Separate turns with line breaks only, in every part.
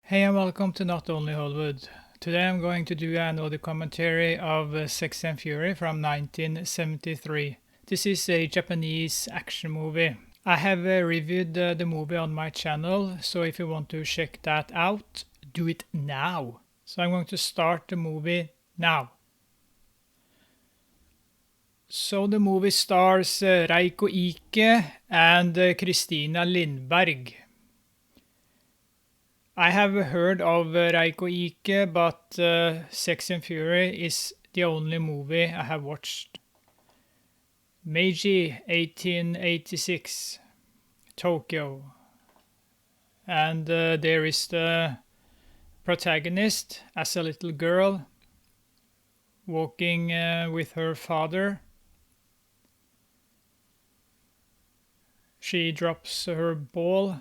Hey and welcome to Not Only Hollywood. Today I'm going to do an audio commentary of Sex and Fury from 1973. This is a Japanese action movie. I have reviewed the movie on my channel, so if you want to check that out, do it now. So I'm going to start the movie now. So the movie stars Reiko Ike and Christina Lindberg. I have heard of Reiko Ike, but Sex and Fury is the only movie I have watched. Meiji, 1886, Tokyo. And there is the protagonist as a little girl walking with her father. She drops her ball.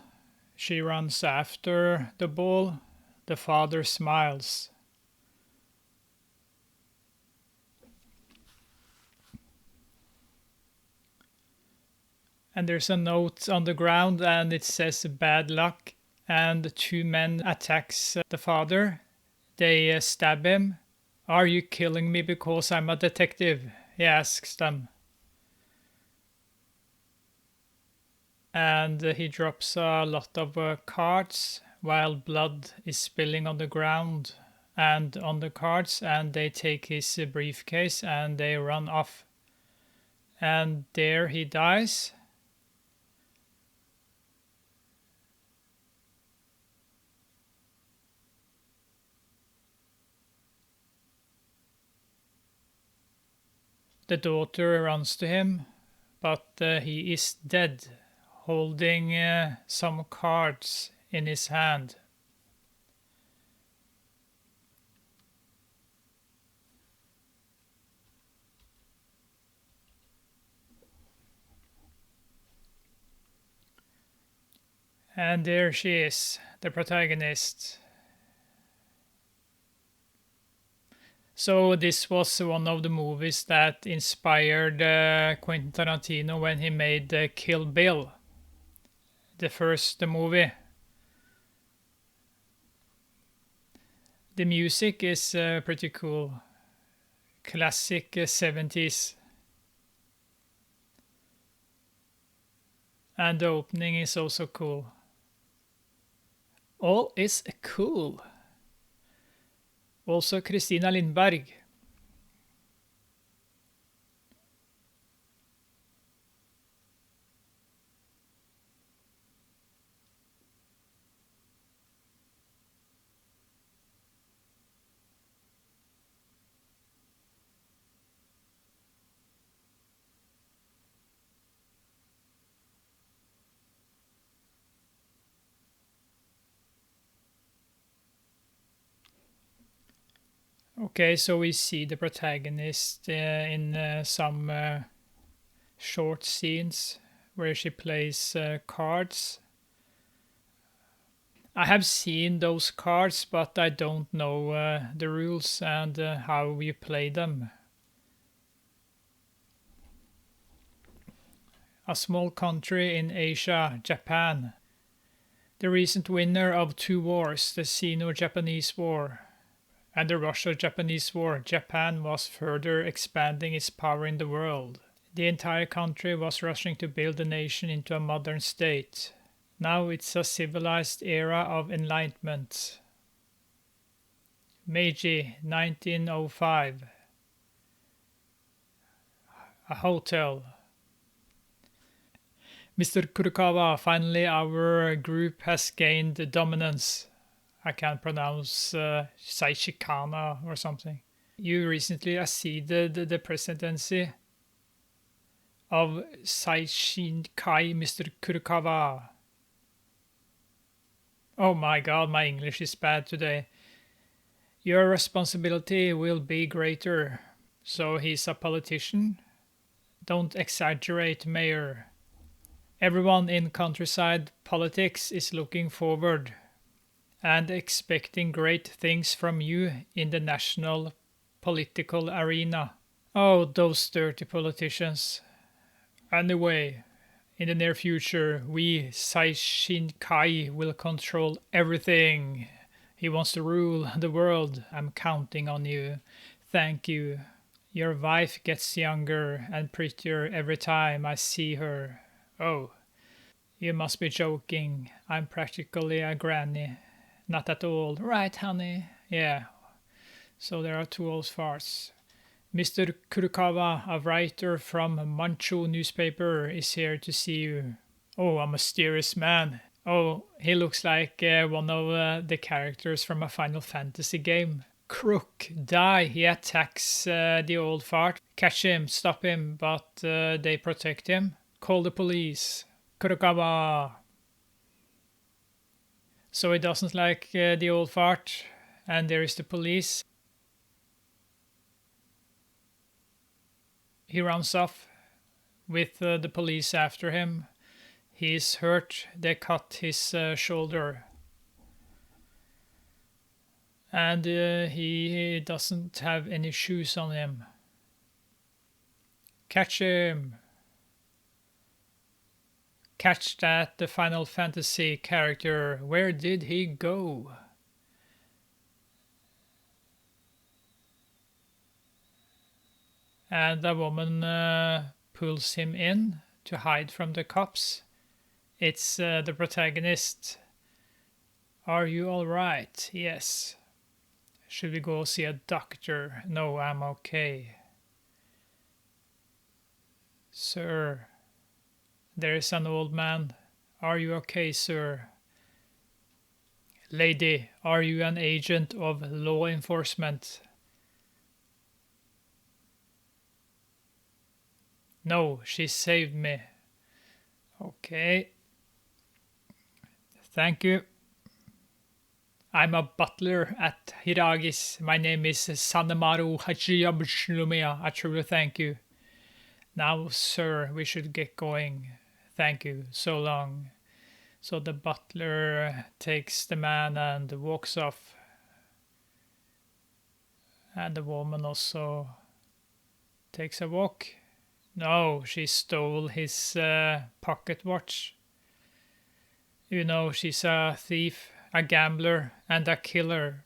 She runs after the ball. The father smiles. And there's a note on the ground and it says bad luck. And two men attacks the father. They stab him. Are you killing me because I'm a detective? He asks them. And he drops a lot of cards while blood is spilling on the ground and on the cards, and they take his briefcase and they run off. And there he dies. The daughter runs to him, but he is dead, holding some cards in his hand. And there she is, the protagonist. So this was one of the movies that inspired Quentin Tarantino when he made Kill Bill, the first movie. The music is pretty cool. Classic 70s. And the opening is also cool. All is cool. Also Christina Lindberg. Okay, so we see the protagonist in some short scenes where she plays cards. I have seen those cards, but I don't know the rules and how we play them. A small country in Asia, Japan. The recent winner of two wars, the Sino-Japanese War and the Russo-Japanese War, Japan was further expanding its power in the world. The entire country was rushing to build the nation into a modern state. Now it's a civilized era of enlightenment. Meiji, 1905. A hotel. Mr. Kurokawa, finally our group has gained dominance. I can't pronounce Saishikana or something. You recently acceded the presidency of Saishinkai, Mr. Kurokawa. Oh my god, my English is bad today. Your responsibility will be greater. So he's a politician? Don't exaggerate, Mayor. Everyone in countryside politics is looking forward and expecting great things from you in the national political arena. Oh, those dirty politicians. Anyway, in the near future, we Saishinkai will control everything. He wants to rule the world. I'm counting on you. Thank you. Your wife gets younger and prettier every time I see her. Oh, you must be joking. I'm practically a granny. Not at all. Right, honey? Yeah. So there are two old farts. Mr. Kurokawa, a writer from Manchu newspaper, is here to see you. Oh, a mysterious man. Oh, he looks like one of the characters from a Final Fantasy game. Crook, die, he attacks the old fart. Catch him, stop him, but they protect him. Call the police. Kurokawa. So he doesn't like the old fart, and there is the police. He runs off with the police after him. He is hurt. They cut his shoulder. And he doesn't have any shoes on him. Catch him. Catch that the Final Fantasy character. Where did he go? And a woman pulls him in to hide from the cops. It's the protagonist. Are you all right? Yes. Should we go see a doctor? No, I'm okay. Sir, there is an old man. Are you okay, sir? Lady, are you an agent of law enforcement? No, she saved me. Okay. Thank you. I'm a butler at Hiragis. My name is Sanemaru Hachiyabshlumia. I truly thank you. Now, sir, we should get going. Thank you. So long. So the butler takes the man and walks off. And the woman also takes a walk. No, she stole his pocket watch. You know, she's a thief, a gambler, and a killer.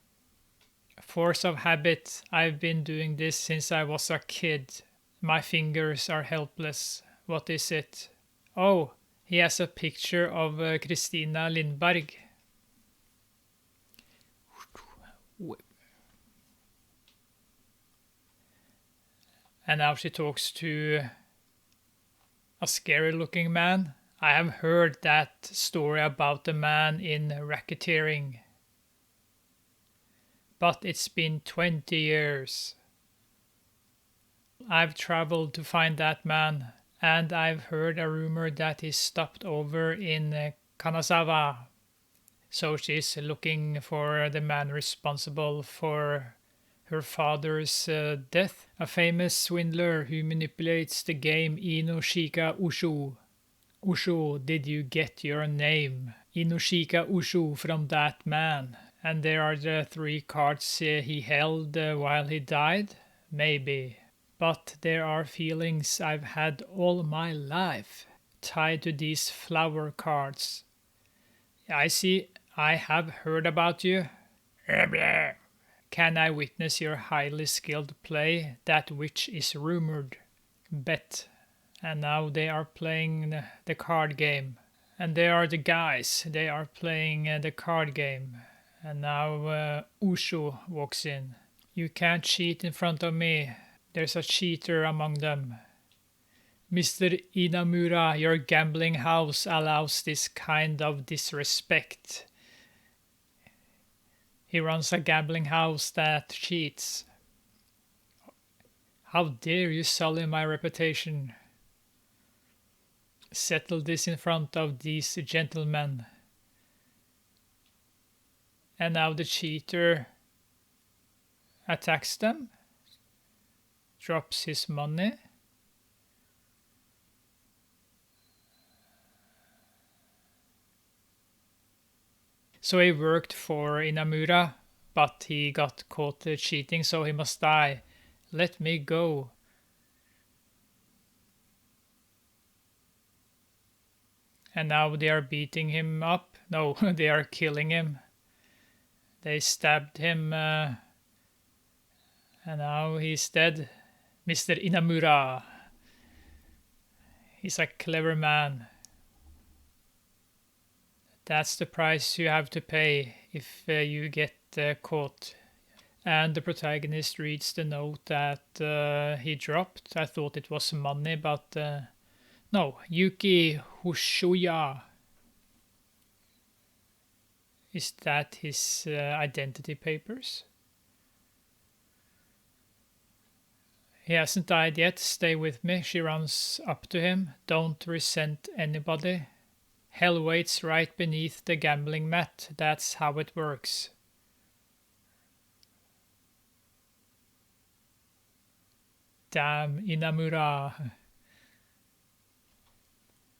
Force of habit. I've been doing this since I was a kid. My fingers are helpless. What is it? Oh, he has a picture of Christina Lindberg. And now she talks to a scary looking man. I have heard that story about the man in racketeering. But it's been 20 years. I've traveled to find that man, and I've heard a rumor that he stopped over in Kanazawa. So she's looking for the man responsible for her father's death, a famous swindler who manipulates the game Inoshika Ushu. Ushu, did you get your name? Inoshika Ushu from that man. And there are the 3 cards he held while he died? Maybe. But there are feelings I've had all my life tied to these flower cards. I see, I have heard about you. Can I witness your highly skilled play, that which is rumored? Bet. And now they are playing the card game. And they are the guys, they are playing the card game. And now Ushu walks in. You can't cheat in front of me. There's a cheater among them. Mr. Inamura, your gambling house allows this kind of disrespect. He runs a gambling house that cheats. How dare you sully my reputation? Settle this in front of these gentlemen. And now the cheater attacks them, drops his money. So he worked for Inamura, but he got caught cheating, so he must die. Let me go. And now they are beating him up. No, they are killing him. They stabbed him, and now he's dead. Mr. Inamura. He's a clever man. That's the price you have to pay if you get caught. And the protagonist reads the note that he dropped. I thought it was money, but no. Yuki Hoshoya. Is that his identity papers? He hasn't died yet. Stay with me. She runs up to him. Don't resent anybody. Hell waits right beneath the gambling mat. That's how it works. Damn, Inamura.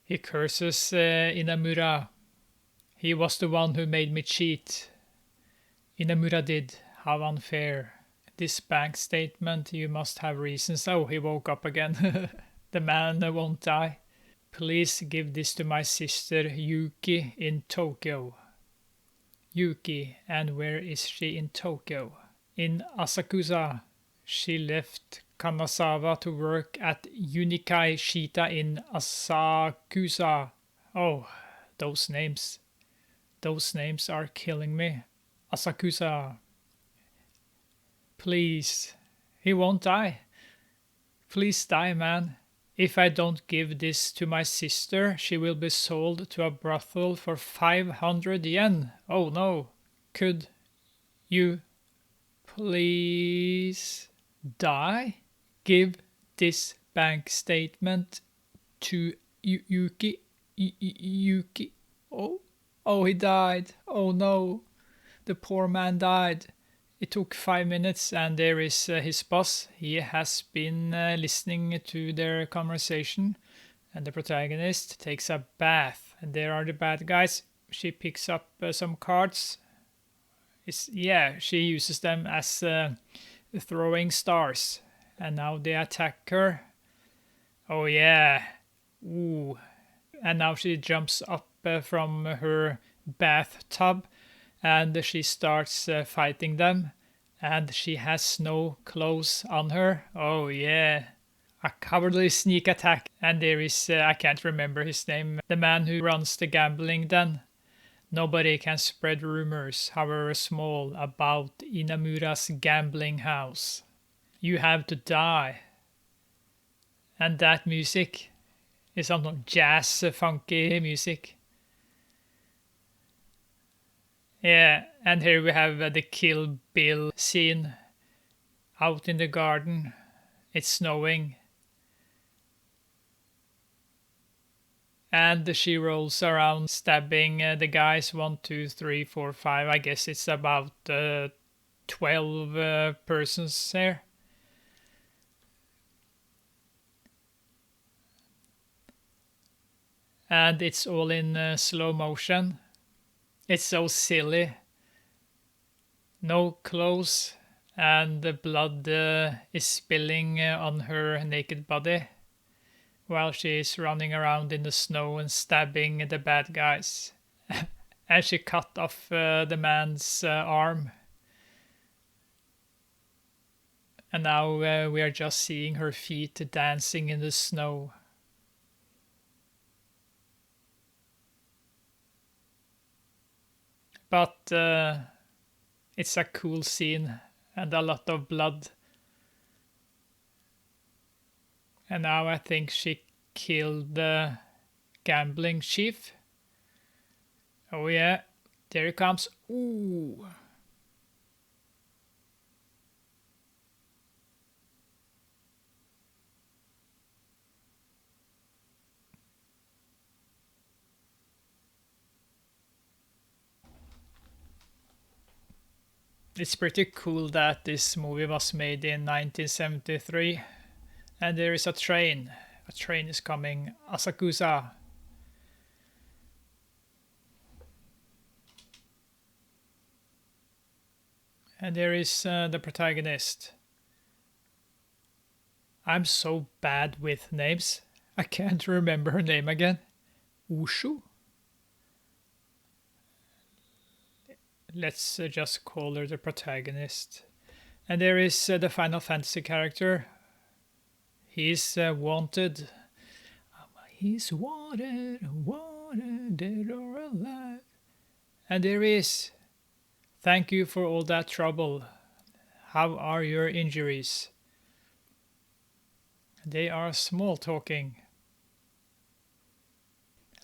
He curses Inamura. He was the one who made me cheat. Inamura did. How unfair. This bank statement, you must have reasons. Oh, he woke up again. The man won't die. Please give this to my sister Yuki in Tokyo. Yuki, and where is she in Tokyo? In Asakusa. She left Kanazawa to work at Unikai Shita in Asakusa. Oh, those names. Those names are killing me. Asakusa. Please. He won't die. Please die, man. If I don't give this to my sister, she will be sold to a brothel for 500 yen. Oh no. Could you please die? Give this bank statement to Yuki. Yuki. Oh, he died. Oh no. The poor man died. It took 5 minutes, and there is his boss. He has been listening to their conversation, and the protagonist takes a bath. And there are the bad guys. She picks up some cards. She uses them as throwing stars. And now they attack her. Oh yeah. Ooh. And now she jumps up from her bathtub, and she starts fighting them, and she has no clothes on her. Oh yeah, a cowardly sneak attack. And there is, I can't remember his name, the man who runs the gambling den. Nobody can spread rumors, however small, about Inamura's gambling house. You have to die. And that music is some jazz funky music. Yeah, and here we have the Kill Bill scene out in the garden. It's snowing. And she rolls around stabbing the guys. 1, 2, 3, 4, 5. I guess it's about 12 persons here. And it's all in slow motion. It's so silly. No clothes, and the blood is spilling on her naked body while she is running around in the snow and stabbing the bad guys. And she cut off the man's arm. And now we are just seeing her feet dancing in the snow. But it's a cool scene and a lot of blood. And now I think she killed the gambling chief. Oh yeah, there he comes. Ooh. It's pretty cool that this movie was made in 1973. And there is a train. A train is coming. Asakusa. And there is the protagonist. I'm so bad with names. I can't remember her name again. Ushu? Let's just call her the protagonist. And there is the Final Fantasy character. He's wanted. He's wanted, dead or alive. And there is. Thank you for all that trouble. How are your injuries? They are small talking.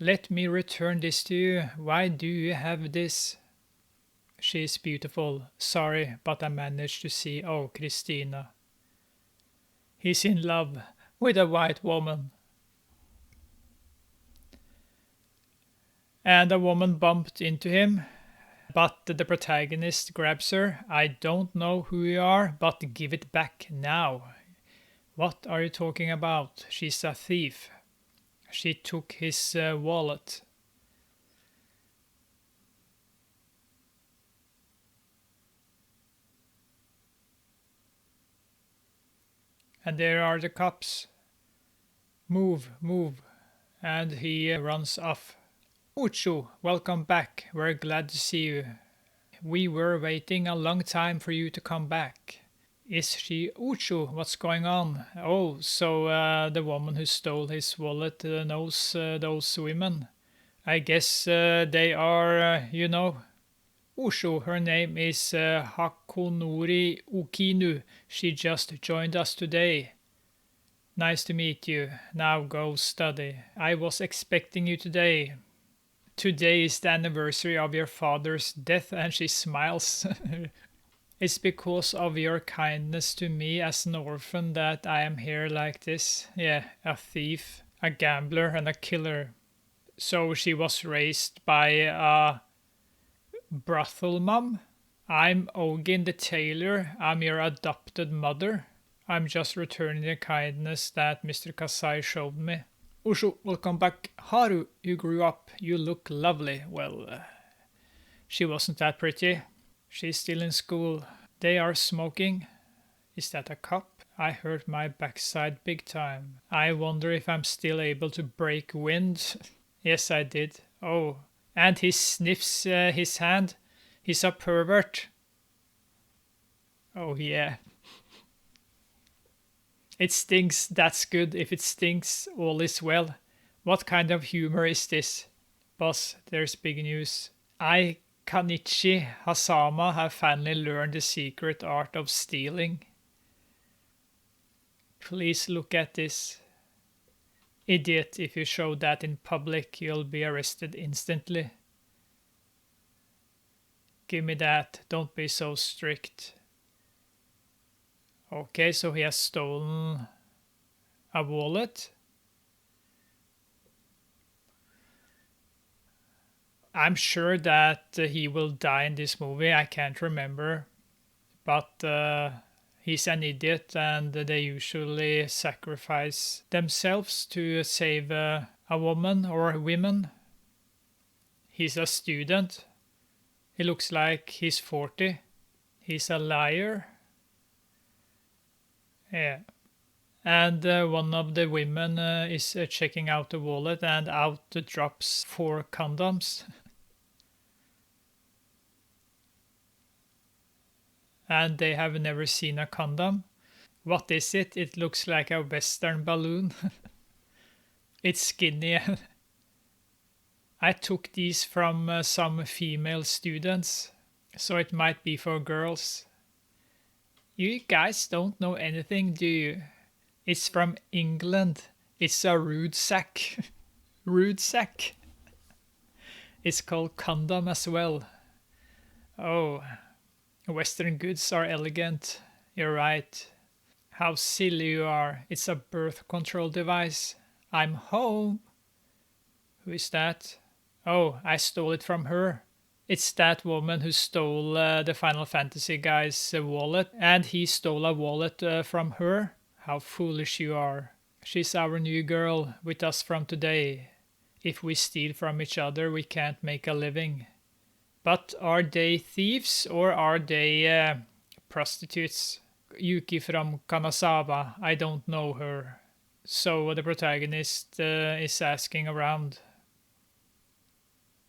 Let me return this to you. Why do you have this? She is beautiful. Sorry, but I managed to see. Oh, Christina. He's in love with a white woman. And a woman bumped into him, but the protagonist grabs her. I don't know who you are, but give it back now. What are you talking about? She's a thief. She took his wallet. And there are the cops. Move, move. And he runs off. Uchu, welcome back. We're glad to see you. We were waiting a long time for you to come back. Is she Uchu? What's going on? Oh, so the woman who stole his wallet knows those women. I guess they are, Ushu, her name is Hakonori Ukinu. She just joined us today. Nice to meet you. Now go study. I was expecting you today. Today is the anniversary of your father's death, and she smiles. It's because of your kindness to me as an orphan that I am here like this. Yeah, a thief, a gambler, and a killer. So she was raised by a brothel mom? I'm Ogin the tailor. I'm your adopted mother. I'm just returning the kindness that Mr. Kasai showed me. Ushu, welcome back. Haru, you grew up. You look lovely. Well, she wasn't that pretty. She's still in school. They are smoking. Is that a cop? I hurt my backside big time. I wonder if I'm still able to break wind. Yes, I did. Oh, and he sniffs his hand. He's a pervert. Oh, yeah. It stinks. That's good. If it stinks, all is well. What kind of humor is this? Boss, there's big news. I, Kanichi Hasama, have finally learned the secret art of stealing. Please look at this. Idiot, if you show that in public, you'll be arrested instantly. Give me that. Don't be so strict. Okay, so he has stolen a wallet. I'm sure that he will die in this movie. I can't remember. But he's an idiot, and they usually sacrifice themselves to save a woman or women. He's a student. He looks like he's 40. He's a liar. Yeah. And one of the women is checking out the wallet, and out drops 4 condoms. And they have never seen a condom. What is it? It looks like a Western balloon. It's skinny. I took these from some female students, so it might be for girls. You guys don't know anything, do you? It's from England. It's a rude sack. Rude sack. It's called condom as well. Oh, Western goods are elegant. You're right. How silly you are. It's a birth control device. I'm home. Who is that? Oh, I stole it from her. It's that woman who stole the Final Fantasy guy's wallet, and he stole a wallet from her. How foolish you are. She's our new girl, with us from today. If we steal from each other, we can't make a living. But are they thieves, or are they prostitutes? Yuki from Kanazawa, I don't know her. So the protagonist is asking around.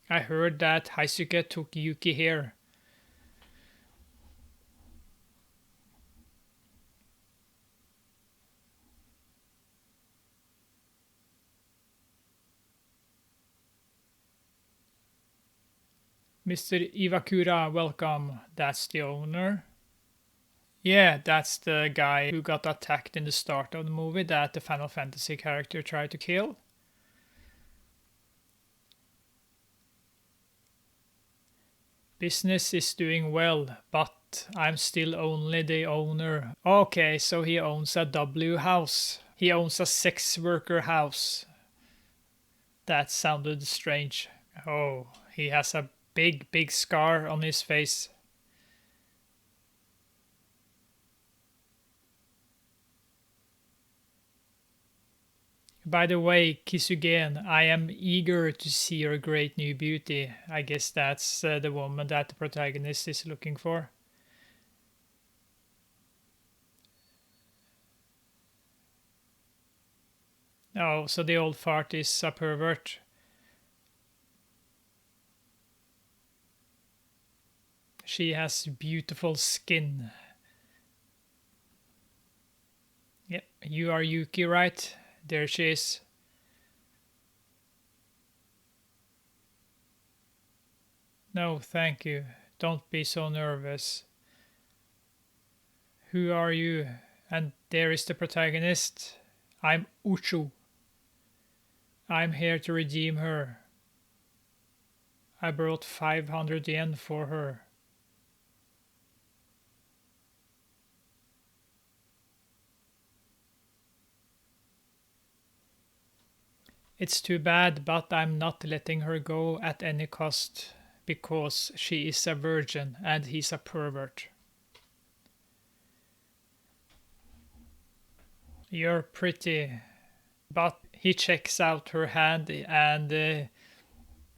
I heard that Haisuke took Yuki here. Mr. Iwakura, welcome. That's the owner. Yeah, that's the guy who got attacked in the start of the movie that the Final Fantasy character tried to kill. Business is doing well, but I'm still only the owner. Okay, so he owns a W house. He owns a sex worker house. That sounded strange. Oh, he has a big, big scar on his face. By the way, Kisugen, I am eager to see your great new beauty. I guess that's the woman that the protagonist is looking for. Oh, so the old fart is a pervert. She has beautiful skin. Yep, you are Yuki, right? There she is. No, thank you. Don't be so nervous. Who are you? And there is the protagonist. I'm Uchu. I'm here to redeem her. I brought 500 yen for her. It's too bad, but I'm not letting her go at any cost, because she is a virgin and he's a pervert. You're pretty, but he checks out her hand and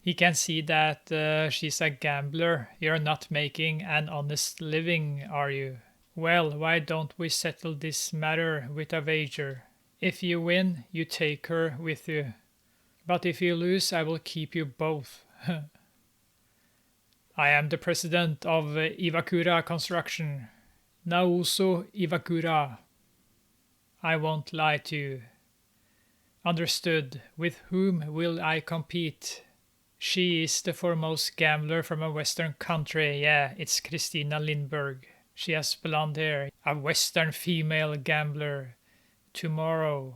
he can see that she's a gambler. You're not making an honest living, are you? Well, why don't we settle this matter with a wager? If you win, you take her with you. But if you lose, I will keep you both. I am the president of Iwakura Construction. Naosu Iwakura. I won't lie to you. Understood. With whom will I compete? She is the foremost gambler from a western country. Yeah, it's Christina Lindberg. She has blonde hair. A western female gambler. Tomorrow.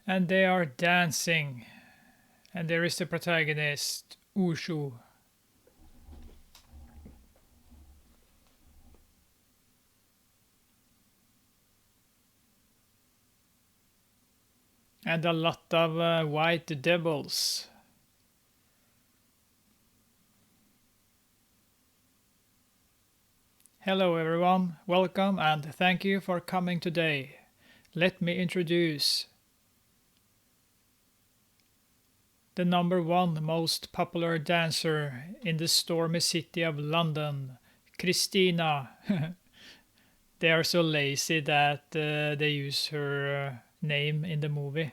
And they are dancing. And there is the protagonist, Ushu. And a lot of white devils. Hello everyone, welcome and thank you for coming today. Let me introduce the #1 most popular dancer in the stormy city of London, Christina. They are so lazy that they use her name in the movie.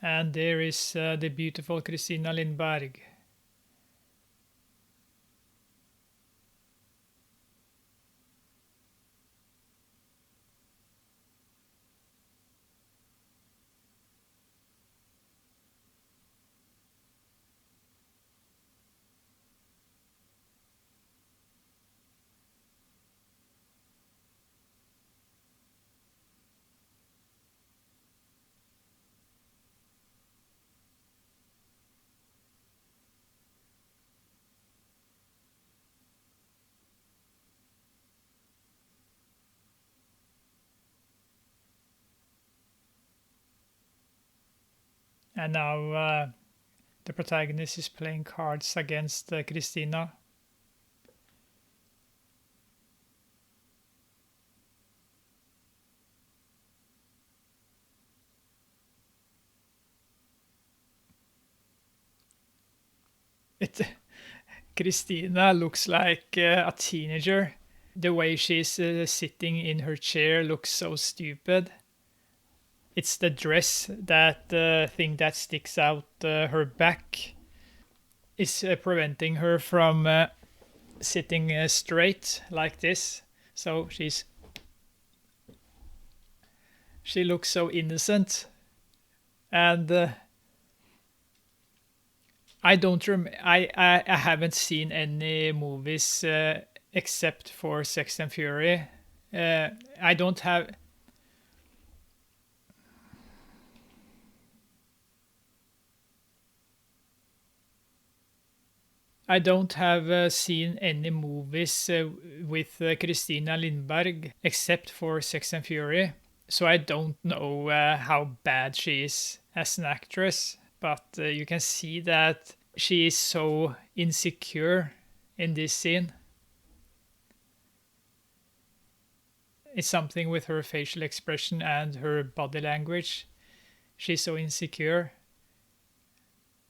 And there is the beautiful Christina Lindberg. And now the protagonist is playing cards against Christina. Christina looks like a teenager. The way she's sitting in her chair looks so stupid. It's the dress, that thing that sticks out her back. is preventing her from sitting straight like this. So she looks so innocent, and I don't I haven't seen any movies except for Sex and Fury. I don't have. I don't have seen any movies with Christina Lindberg except for Sex and Fury, so I don't know how bad she is as an actress. But you can see that she is so insecure in this scene. It's something with her facial expression and her body language. She's so insecure.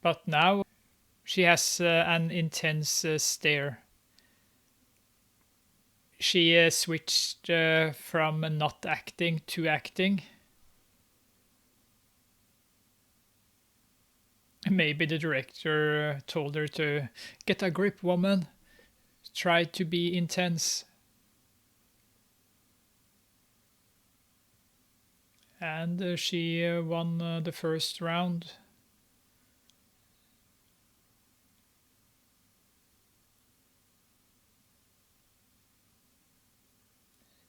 But now she has an intense stare. She switched from not acting to acting. Maybe the director told her to get a grip, woman. Try to be intense. And she won the first round.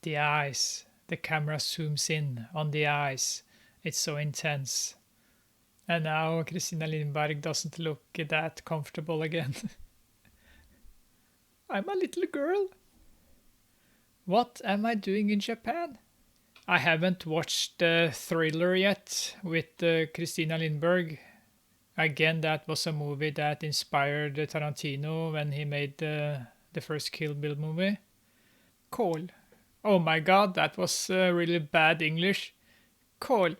The eyes. The camera zooms in on the eyes. It's so intense. And now Christina Lindberg doesn't look that comfortable again. I'm a little girl. What am I doing in Japan? I haven't watched Thriller yet with Christina Lindberg. Again, that was a movie that inspired Tarantino when he made the first Kill Bill movie. Call. Oh my god, that was really bad English. Call.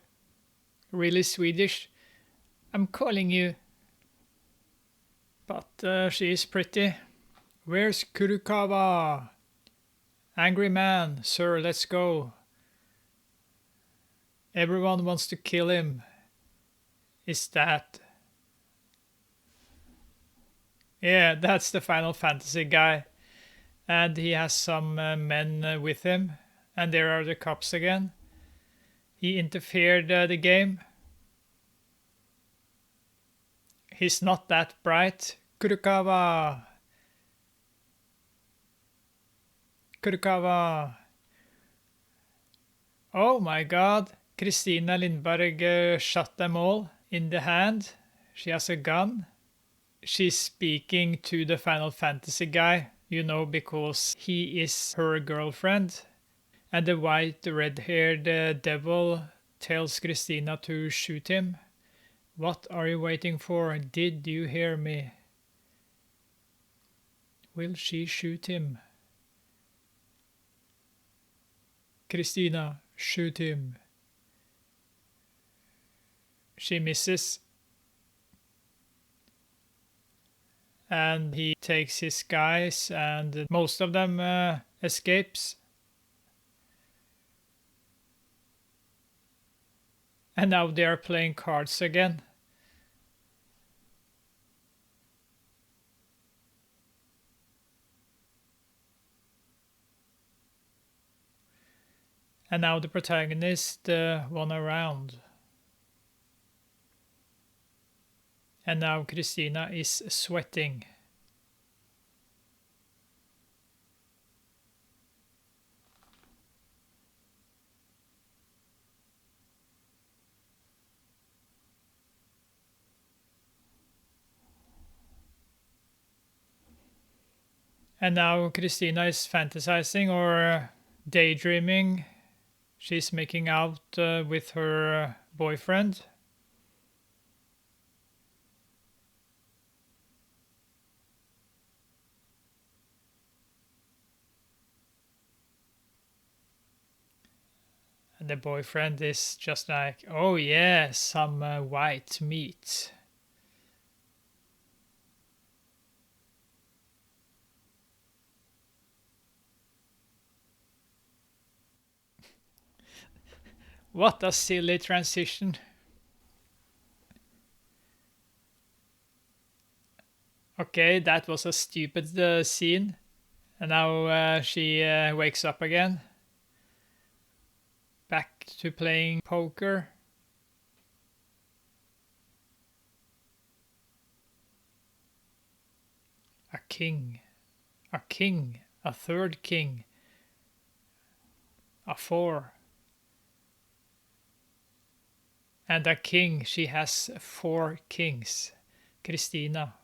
Really Swedish. I'm calling you. But she is pretty. Where's Kurukawa? Angry man, sir, let's go. Everyone wants to kill him. Is that... Yeah, that's the Final Fantasy guy. And he has some men with him. And there are the cops again. He interfered the game. He's not that bright. Kurukawa. Kurukawa. Oh my god. Christina Lindberg shot them all in the hand. She has a gun. She's speaking to the Final Fantasy guy, you know, because he is her girlfriend. And the white red-haired devil tells Christina to shoot him. What are you waiting for? Did you hear me? Will she shoot him? Christina, shoot him. She misses. And he takes his guys and most of them escapes. And now they are playing cards again. And now the protagonist won a round. And now Christina is sweating. And now Christina is fantasizing or daydreaming. She's making out with her boyfriend. And the boyfriend is just like, oh yeah, some white meat. What a silly transition. Okay, that was a stupid scene. And now she wakes up again. Back to playing poker. A king. A king. A third king. A four. And a king. She has four kings. Christina.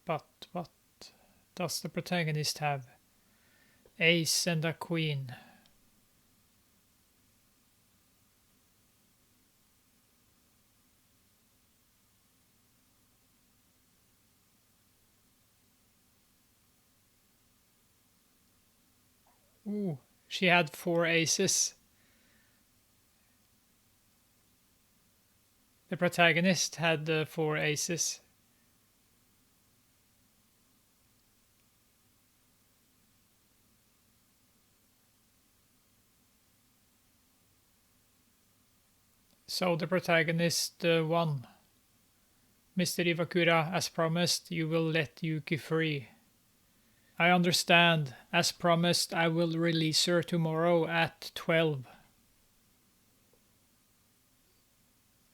But what does the protagonist have? Ace and a queen. Ooh, she had four aces. The protagonist had four aces. So the protagonist won. Mr. Iwakura, as promised, you will let Yuki free. I understand. As promised, I will release her tomorrow at 12.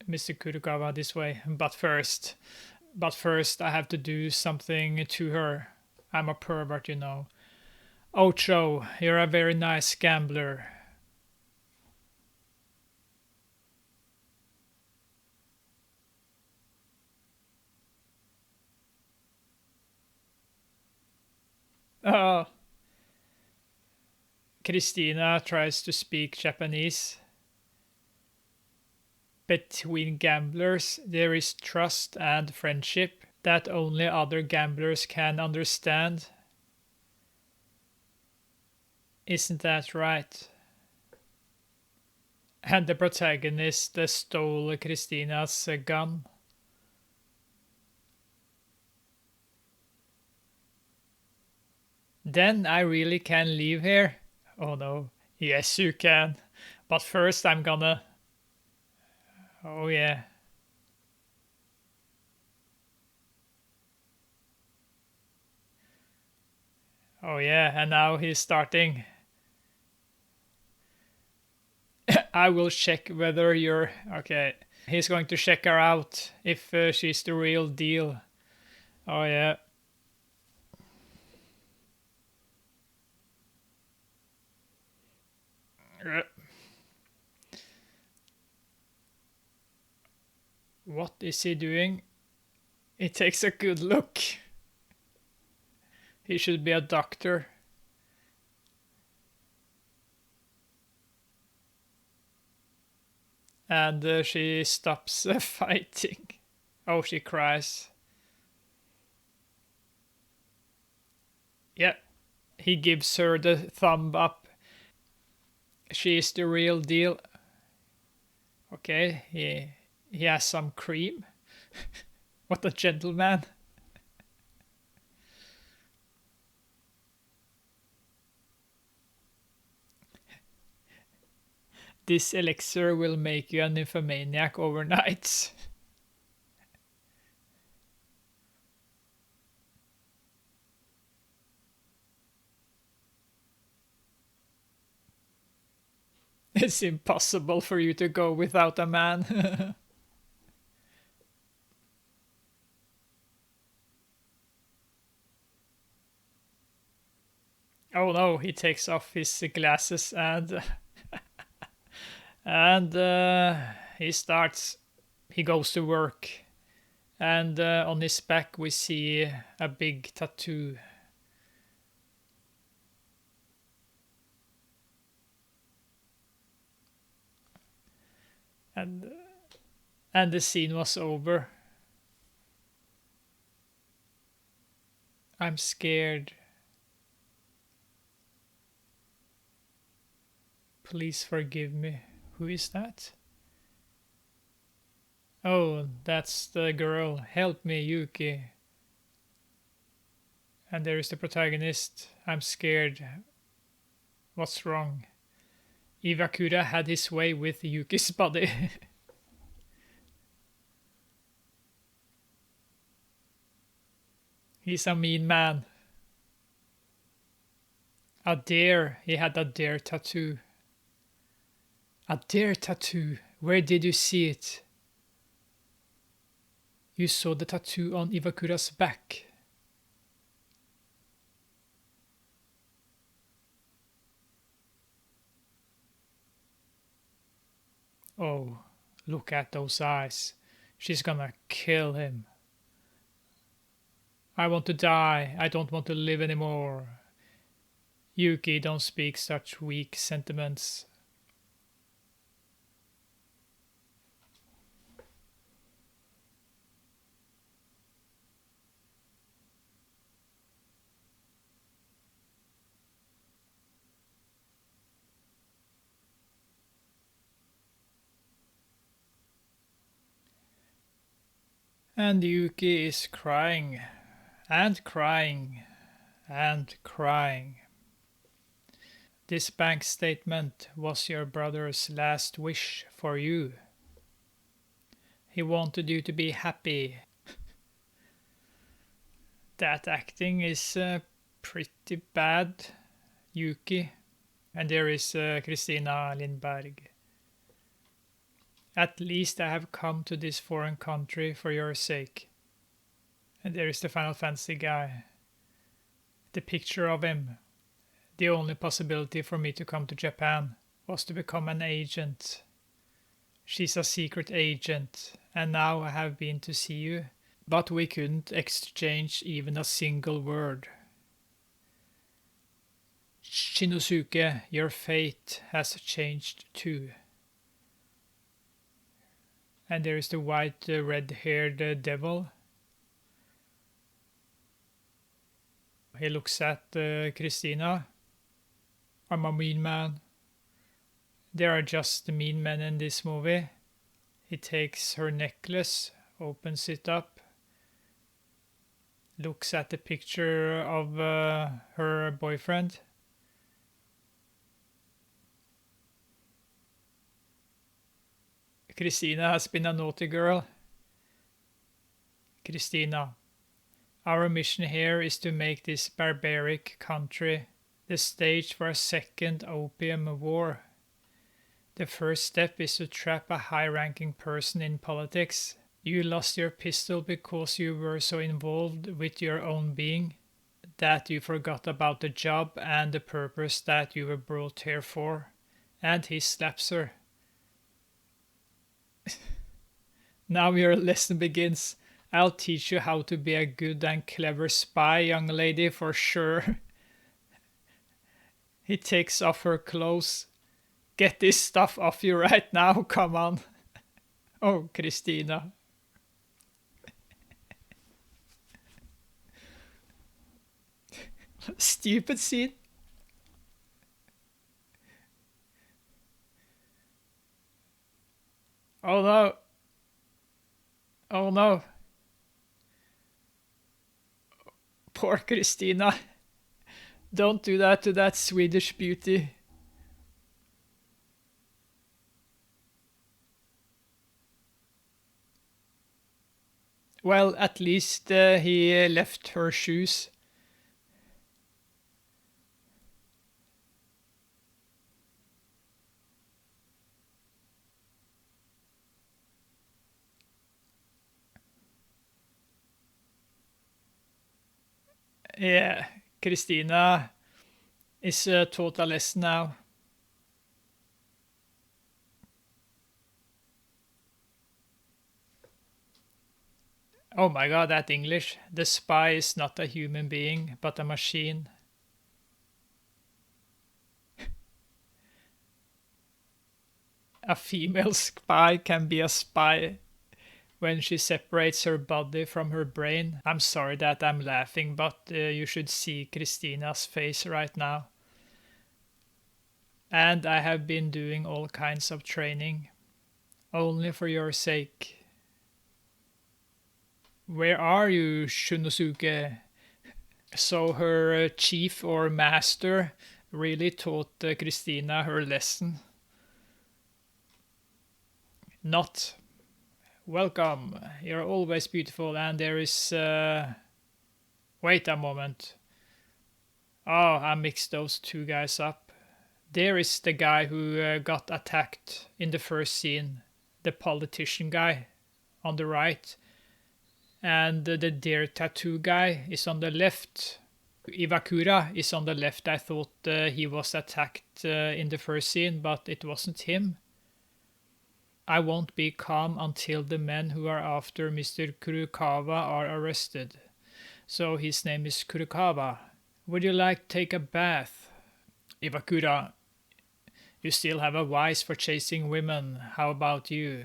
Mr. Kurokawa, this way. But first, I have to do something to her. I'm a pervert, you know. Ocho, you're a very nice gambler. Oh, Christina tries to speak Japanese. Between gamblers, there is trust and friendship that only other gamblers can understand. Isn't that right? And the protagonist stole Christina's gun. Then I really can leave here? Oh no. Yes, you can. But first I'm gonna... Oh yeah. Oh yeah, and now he's starting. I will check whether you're... Okay. He's going to check her out if she's the real deal. Oh yeah. What is he doing? He takes a good look. He should be a doctor. And she stops fighting. Oh, she cries. Yeah, he gives her the thumb up. She is the real deal. Okay, he has some cream. What a gentleman. This elixir will make you an nymphomaniac overnight. It's impossible for you to go without a man. Oh no, he takes off his glasses and he starts. He goes to work, and on his back we see a big tattoo. And the scene was over. I'm scared. Please forgive me. Who is that? Oh, that's the girl. Help me, Yuki. And there is the protagonist. I'm scared. What's wrong? Iwakura had his way with Yuki's body. He's a mean man. A deer. He had a deer tattoo. A deer tattoo. Where did you see it? You saw the tattoo on Iwakura's back. Oh, look at those eyes. She's gonna kill him. I want to die. I don't want to live anymore. Yuki, don't speak such weak sentiments. And Yuki is crying, and crying, and crying. This bank statement was your brother's last wish for you. He wanted you to be happy. That acting is pretty bad, Yuki. And there is Christina Lindberg. At least I have come to this foreign country for your sake. And there is the Final Fantasy guy. The picture of him. The only possibility for me to come to Japan was to become an agent. She's a secret agent, and now I have been to see you, but we couldn't exchange even a single word. Shinosuke, your fate has changed too. And there is the white, red-haired devil. He looks at Christina. I'm a mean man. There are just mean men in this movie. He takes her necklace, opens it up, looks at the picture of her boyfriend. Christina has been a naughty girl. Christina, our mission here is to make this barbaric country the stage for a second opium war. The first step is to trap a high-ranking person in politics. You lost your pistol because you were so involved with your own being that you forgot about the job and the purpose that you were brought here for. And he slaps her. Now your lesson begins. I'll teach you how to be a good and clever spy, young lady, for sure. He takes off her clothes. Get this stuff off you right now, come on. Oh, Christina. Stupid scene. Oh no. Oh no. Poor Christina. Don't do that to that Swedish beauty. Well, at least he left her shoes. Yeah, Christina is taught a lesson now. Oh my god, that English. The spy is not a human being, but a machine. A female spy can be a spy when she separates her body from her brain. I'm sorry that I'm laughing, but you should see Christina's face right now. And I have been doing all kinds of training, only for your sake. Where are you, Shinosuke? So her chief or master really taught Christina her lesson. Not. Welcome. You're always beautiful, and there is Wait a moment. Oh, I mixed those two guys up. There is the guy who got attacked in the first scene, the politician guy on the right, and the deer tattoo guy is on the left. Iwakura is on the left. I thought he was attacked in the first scene, but it wasn't him. I won't be calm until the men who are after Mr. Kurokawa are arrested. So his name is Kurokawa. Would you like to take a bath? Iwakura, you still have a vice for chasing women. How about you?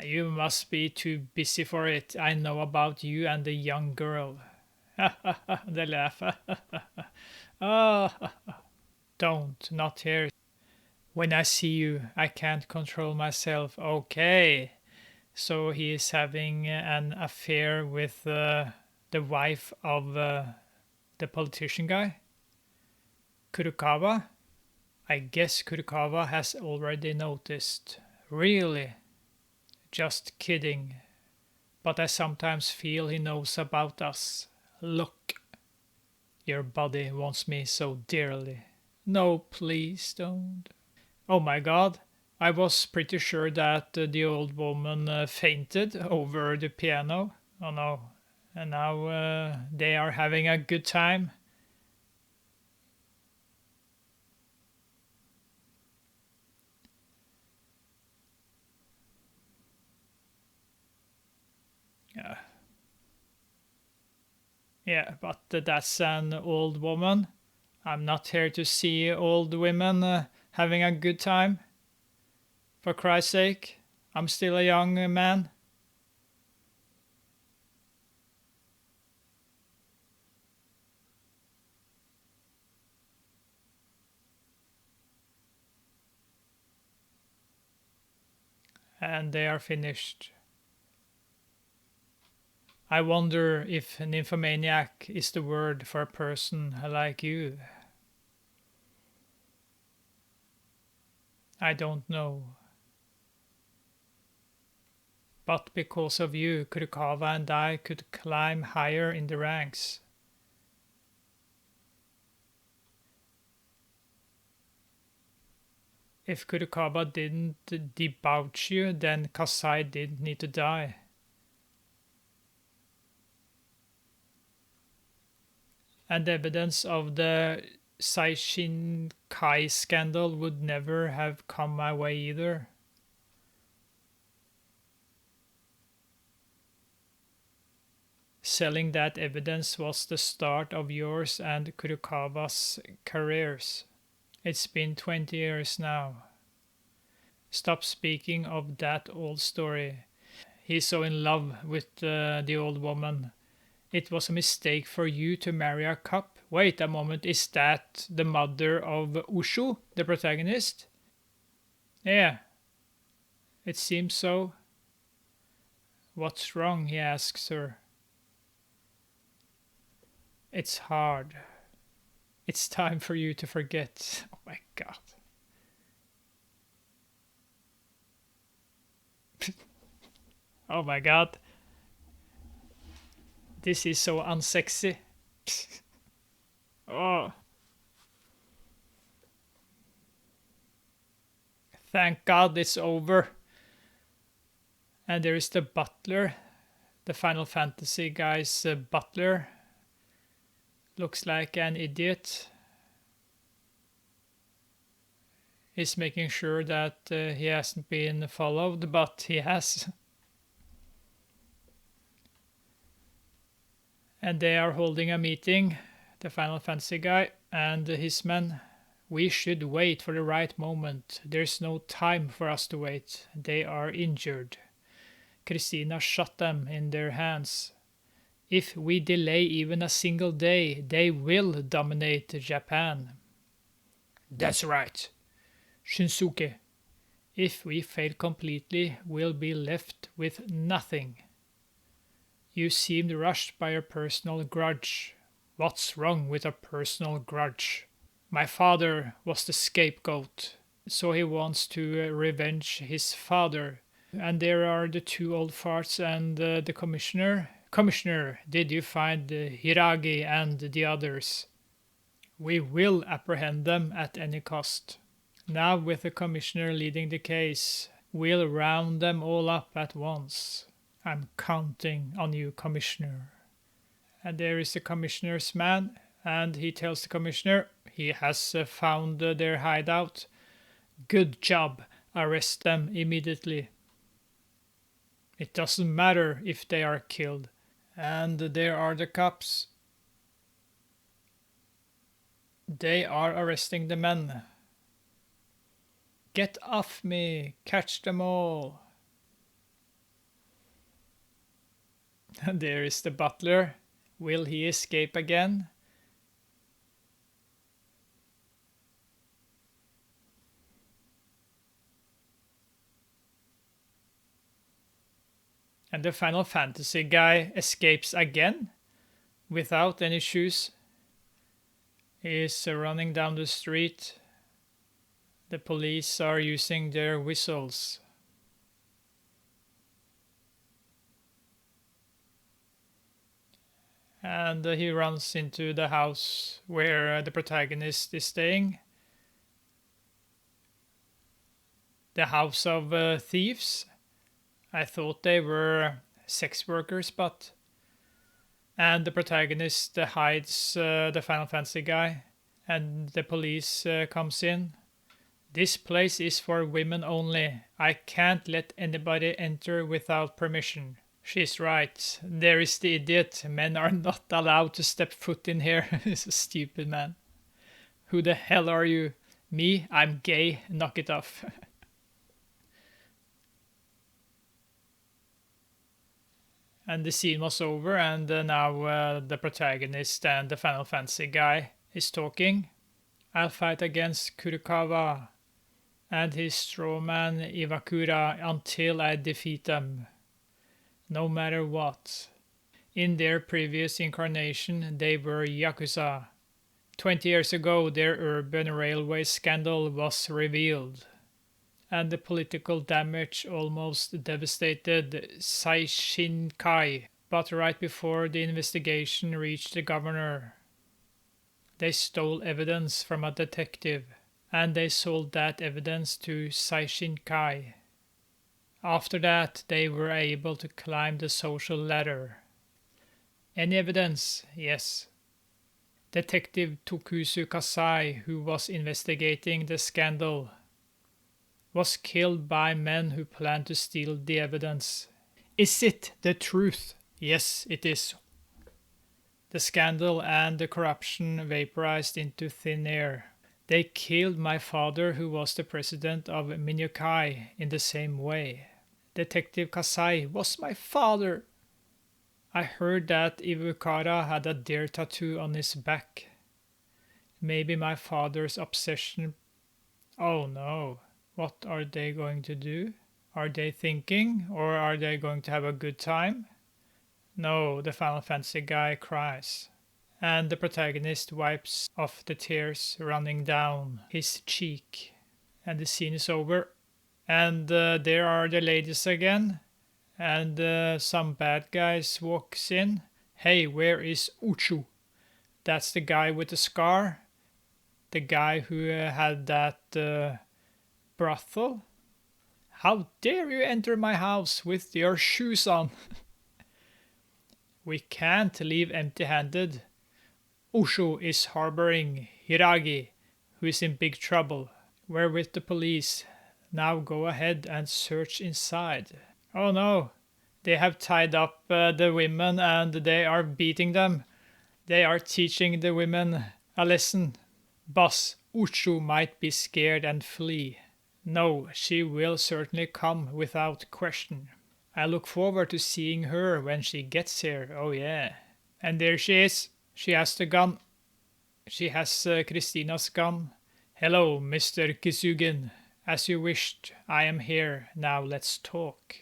You must be too busy for it. I know about you and the young girl. They laugh. Oh, don't, not here. When I see you, I can't control myself. Okay. So he is having an affair with the wife of the politician guy? Kurokawa? I guess Kurokawa has already noticed. Really? Just kidding. But I sometimes feel he knows about us. Look. Your body wants me so dearly. No, please don't. Oh my god. I was pretty sure that the old woman fainted over the piano. Oh no. And now they are having a good time. Yeah, but that's an old woman. I'm not here to see old women having a good time. For Christ's sake, I'm still a young man. And they are finished. I wonder if nymphomaniac is the word for a person like you. I don't know. But because of you, Kurokawa and I could climb higher in the ranks. If Kurokawa didn't debauch you, then Kasai didn't need to die. And evidence of the Saishinkai scandal would never have come my way either. Selling that evidence was the start of yours and Kurokawa's careers. It's been 20 years now. Stop speaking of that old story. He's so in love with the old woman. It was a mistake for you to marry a cop. Wait a moment, is that the mother of Ushu, the protagonist? Yeah, it seems so. What's wrong? He asks her. It's hard. It's time for you to forget. Oh my god. Oh my god. This is so unsexy. Oh. Thank God it's over. And there is the butler. The Final Fantasy guy's butler. Looks like an idiot. He's making sure that he hasn't been followed, but he has. And they are holding a meeting, the Final Fantasy guy and his men. We should wait for the right moment. There's no time for us to wait. They are injured. Christina shot them in their hands. If we delay even a single day, they will dominate Japan. That's right. Shinsuke. If we fail completely, we'll be left with nothing. You seemed rushed by a personal grudge. What's wrong with a personal grudge? My father was the scapegoat, so he wants to revenge his father. And there are the two old farts and the commissioner. Commissioner, did you find Hiragi and the others? We will apprehend them at any cost. Now, with the commissioner leading the case, we'll round them all up at once. I'm counting on you, Commissioner. And there is the commissioner's man, and he tells the commissioner he has found their hideout. Good job, arrest them immediately. It doesn't matter if they are killed. And there are the cops. They are arresting the men. Get off me, catch them all. And there is the butler. Will he escape again? And the Final Fantasy guy escapes again without any shoes. He is running down the street. The police are using their whistles. And he runs into the house where the protagonist is staying. The house of thieves. I thought they were sex workers, but... And the protagonist hides the Final Fantasy guy, and the police comes in. This place is for women only. I can't let anybody enter without permission. She's right. There is the idiot. Men are not allowed to step foot in here. He's a stupid man. Who the hell are you? Me? I'm gay. Knock it off. And the scene was over, and now the protagonist and the Final Fantasy guy is talking. I'll fight against Kurokawa and his strawman Iwakura until I defeat them, no matter what. In their previous incarnation, they were Yakuza. 20 years ago, their urban railway scandal was revealed, and the political damage almost devastated Saishinkai. But right before the investigation reached the governor, they stole evidence from a detective, and they sold that evidence to Saishinkai. After that, they were able to climb the social ladder. Any evidence? Yes. Detective Tokusu Kasai, who was investigating the scandal, was killed by men who planned to steal the evidence. Is it the truth? Yes, it is. The scandal and the corruption vaporized into thin air. They killed my father, who was the president of Minyokai, in the same way. Detective Kasai was my father. I heard that Iwakura had a deer tattoo on his back. Maybe my father's obsession... Oh no. What are they going to do? Are they thinking, or are they going to have a good time? No, the Final Fantasy guy cries, and the protagonist wipes off the tears running down his cheek. And the scene is over, and there are the ladies again, and some bad guys walks in. Hey, where is Uchu? That's the guy with the scar, the guy who had that brothel. How dare you enter my house with your shoes on? We can't leave empty-handed. Ushu is harboring Hiragi, who is in big trouble. We're with the police. Now go ahead and search inside. Oh no, they have tied up the women and they are beating them. They are teaching the women a lesson. Boss, Uchu might be scared and flee. No, she will certainly come without question. I look forward to seeing her when she gets here, oh yeah. And there she is. She has the gun. She has Christina's gun. Hello, Mr. Kisugin. As you wished, I am here. Now let's talk.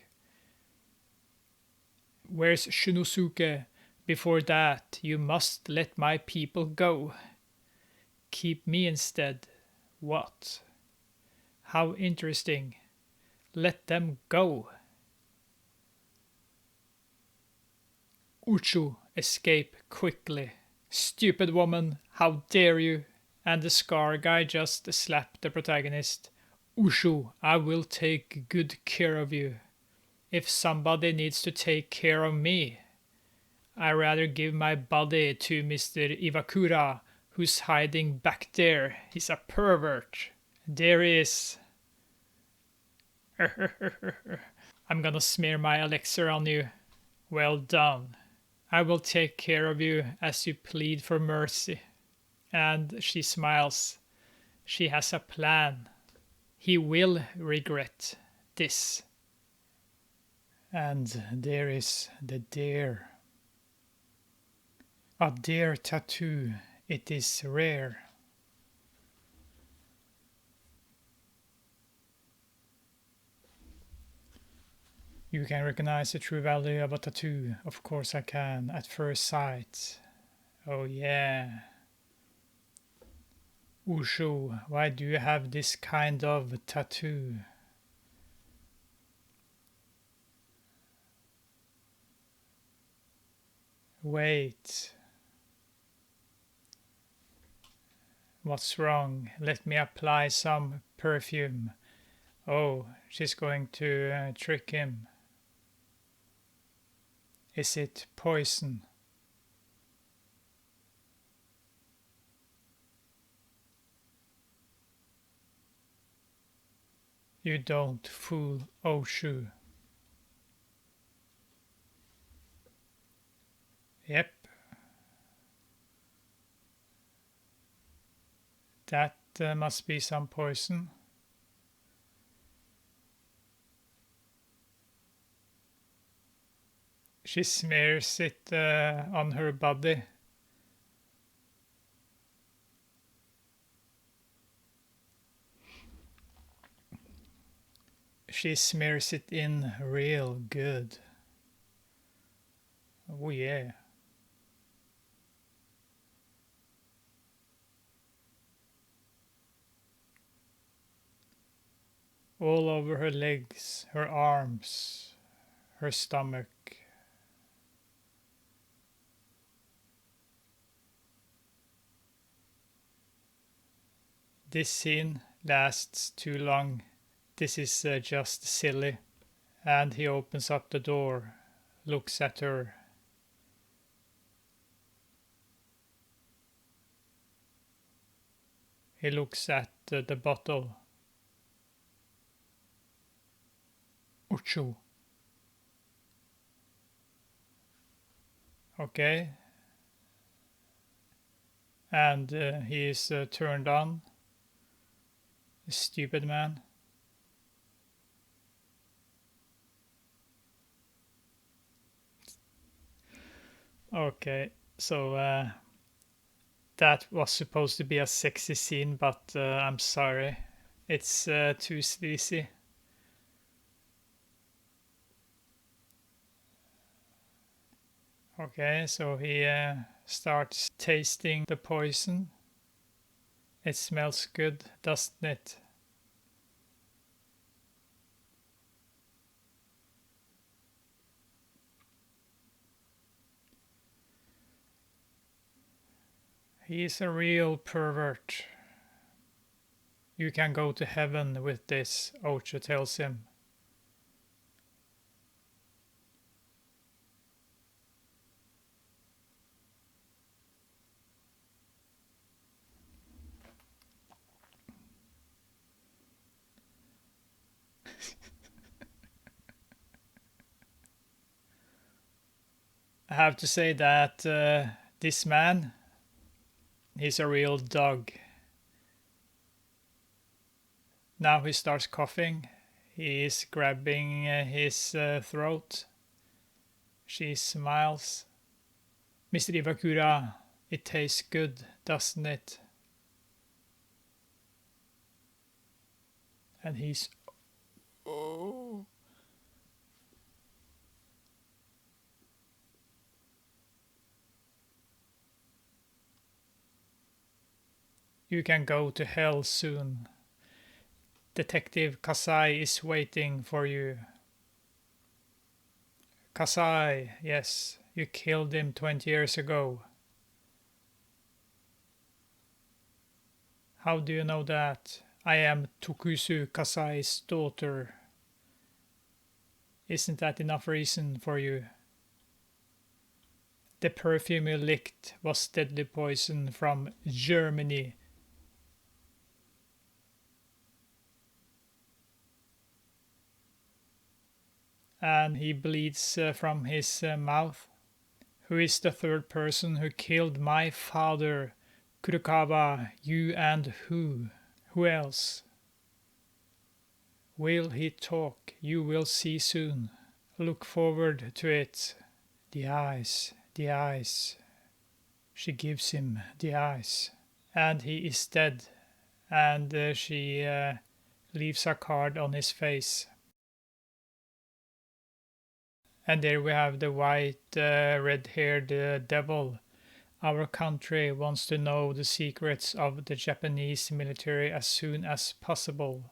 Where's Shinosuke? Before that, you must let my people go. Keep me instead. What? How interesting. Let them go. Uchu, escape quickly. Stupid woman, how dare you? And the scar guy just slapped the protagonist. Ushu, I will take good care of you. If somebody needs to take care of me, I rather give my body to Mr. Iwakura, who's hiding back there. He's a pervert. There he is. I'm gonna smear my elixir on you. Well done. I will take care of you as you plead for mercy. And she smiles. She has a plan. He will regret this. And there is the deer. A deer tattoo. It is rare. You can recognize the true value of a tattoo. Of course I can, at first sight. Oh yeah. Ushu, why do you have this kind of tattoo? Wait. What's wrong? Let me apply some perfume. Oh, she's going to trick him. Is it poison? You don't fool Oshu. Yep. That must be some poison. She smears it on her body. She smears it in real good. Oh yeah. All over her legs, her arms, her stomach. This scene lasts too long. This is just silly. And he opens up the door, looks at her. He looks at the bottle. Uchu. Okay. And he is turned on. Stupid man. Okay, so that was supposed to be a sexy scene, but I'm sorry. It's too sleazy. Okay, so he starts tasting the poison. It smells good, doesn't it? He's a real pervert. You can go to heaven with this, Ocho tells him. I have to say that this man, he's a real dog. Now he starts coughing. He is grabbing his throat. She smiles. Mr. Iwakura, it tastes good, doesn't it? And he's... Oh. You can go to hell soon. Detective Kasai is waiting for you. Kasai, yes, You killed him 20 years ago. How do you know that? I am Tokusu Kasai's daughter. Isn't that enough reason for you? The perfume you licked was deadly poison from Germany. And he bleeds from his mouth. Who is the third person who killed my father? Kurokawa, you and who? Who else? Will he talk? You will see soon. Look forward to it. The eyes, the eyes. She gives him the eyes. And he is dead. And she leaves a card on his face. And there we have the white, red-haired devil. Our country wants to know the secrets of the Japanese military as soon as possible.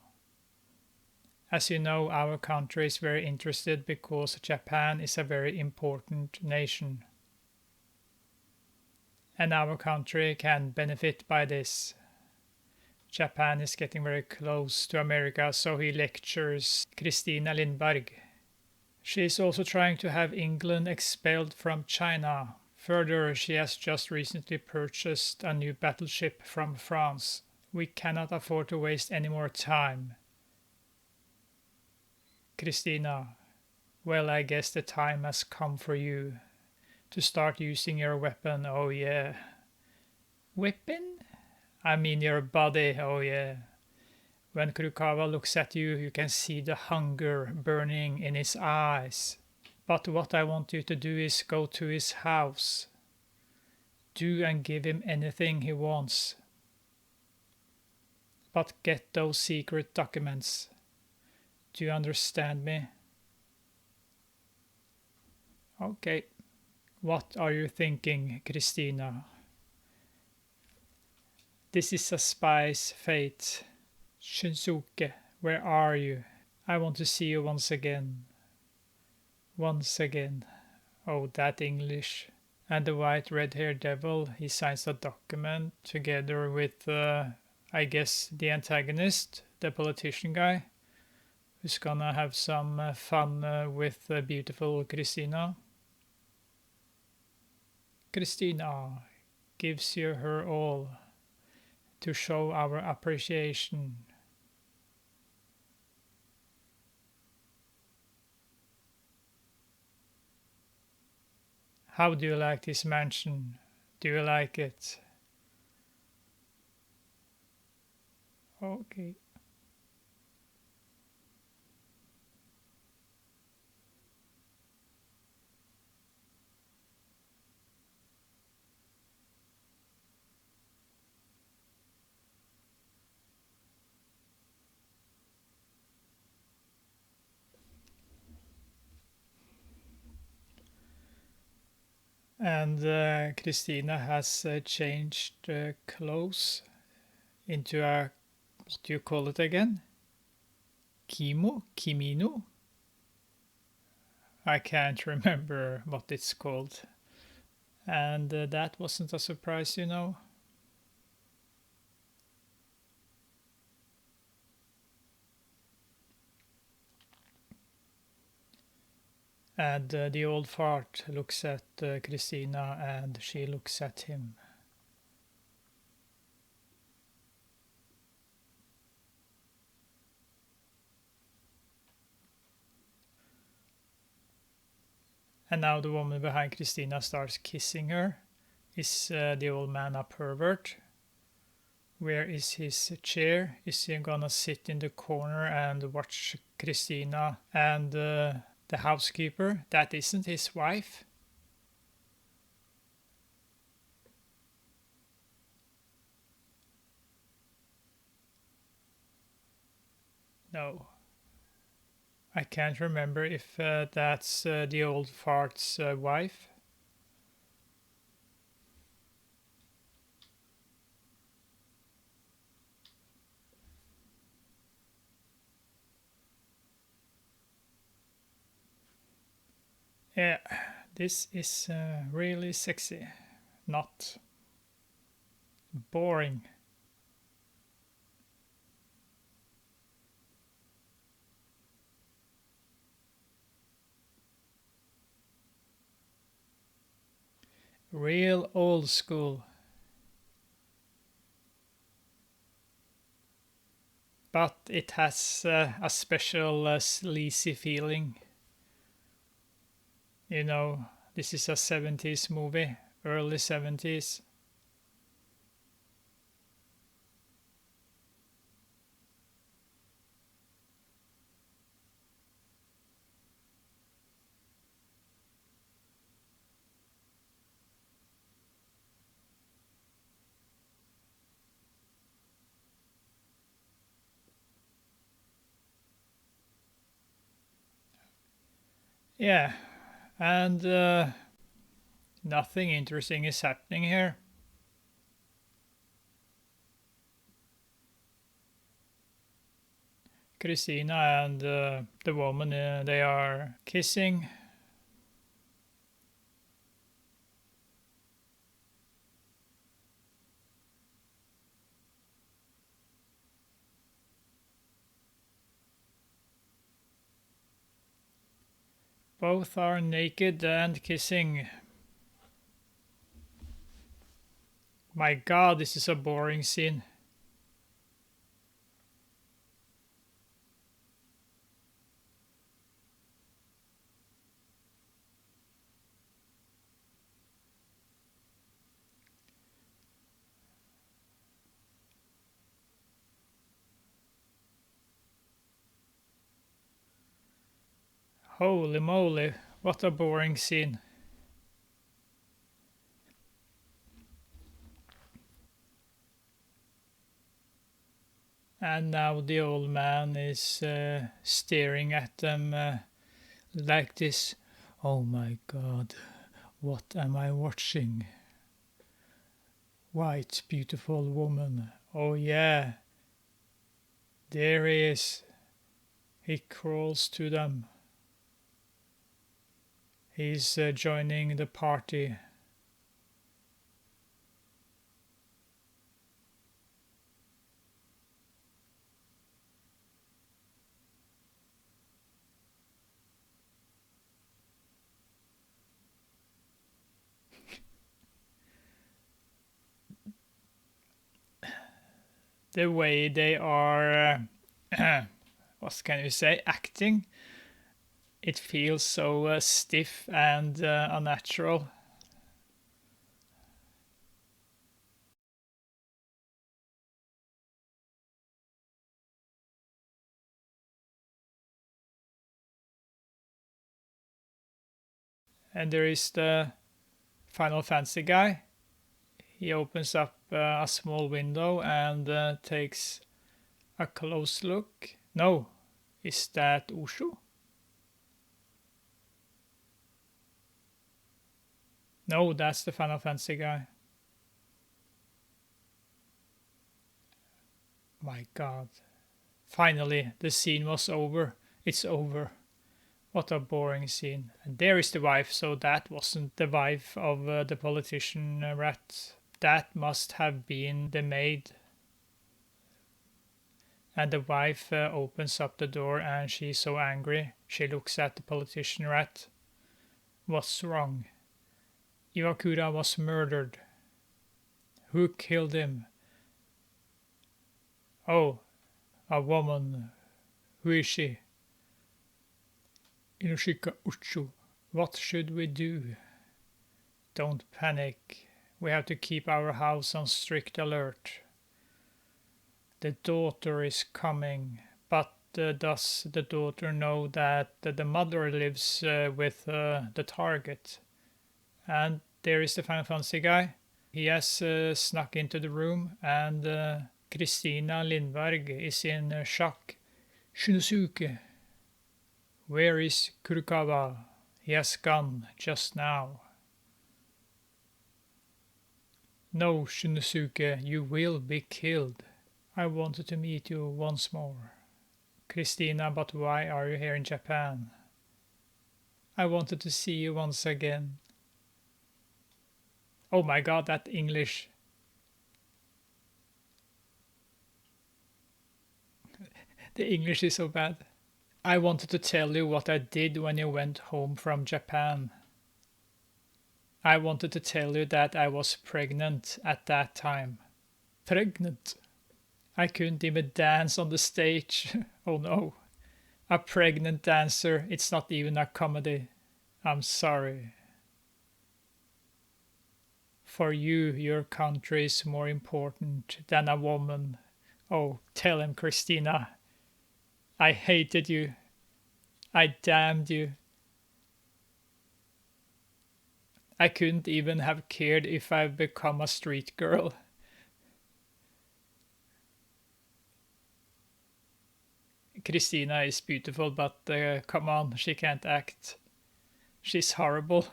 As you know, our country is very interested because Japan is a very important nation. And our country can benefit by this. Japan is getting very close to America, so he lectures Christina Lindberg. She is also trying to have England expelled from China. Further, she has just recently purchased a new battleship from France. We cannot afford to waste any more time. Christina, well, I guess the time has come for you to start using your weapon, oh yeah. Weapon? I mean your body, oh yeah. When Kurokawa looks at you, you can see the hunger burning in his eyes. But what I want you to do is go to his house. Do and give him anything he wants. But get those secret documents. Do you understand me? Okay. What are you thinking, Christina? This is a spy's fate. Shinsuke, where are you? I want to see you once again. Once again. Oh, that English. And the white red-haired devil, he signs a document together with, I guess, the antagonist, the politician guy, who's gonna have some fun with beautiful Christina. Christina gives you her all to show our appreciation. How do you like this mansion? Do you like it? Okay. And Christina has changed clothes into a, what do you call it again? Kimino? I can't remember what it's called. And that wasn't a surprise, you know. And the old fart looks at Christina and she looks at him. And now the woman behind Christina starts kissing her. Is the old man a pervert? Where is his chair? Is he gonna sit in the corner and watch Christina and the housekeeper? That isn't his wife. No. I can't remember if that's the old fart's wife. Yeah, This is really sexy, not boring. Real old school. But it has a special sleazy feeling. You know, this is a 70s movie, early 70s. Yeah, and nothing interesting is happening here. Christina and the woman, they are kissing. Both are naked and kissing. My god, this is a boring scene. Holy moly, what a boring scene. And now the old man is staring at them like this. Oh my god, what am I watching? White, beautiful woman. Oh yeah, there he is. He crawls to them. He's joining the party. The way they are, what can you say, acting, it feels so stiff and unnatural. And there is the Final Fantasy guy. He opens up a small window and takes a close look. No, is that Ushu? No, that's the Final Fantasy guy. My god. Finally, the scene was over. It's over. What a boring scene. And there is the wife, so that wasn't the wife of the politician rat. That must have been the maid. And the wife opens up the door and she's so angry. She looks at the politician rat. What's wrong? Iwakura was murdered. Who killed him? Oh, a woman. Who is she? Inoshika Uchu. What should we do? Don't panic. We have to keep our house on strict alert. The daughter is coming, but does the daughter know that the mother lives with the target? And there is the Final Fantasy guy. He has snuck into the room, and Christina Lindberg is in shock. Shinosuke, where is Kurokawa? He has gone just now. No, Shinosuke, you will be killed. I wanted to meet you once more. Christina, but why are you here in Japan? I wanted to see you once again. Oh my god, that English. The English is so bad. I wanted to tell you what I did when you went home from Japan. I wanted to tell you that I was pregnant at that time. Pregnant? I couldn't even dance on the stage. Oh no. A pregnant dancer, it's not even a comedy. I'm sorry. For you, your country is more important than a woman. Oh, tell him, Christina. I hated you. I damned you. I couldn't even have cared if I've become a street girl. Christina is beautiful, but come on, she can't act. She's horrible.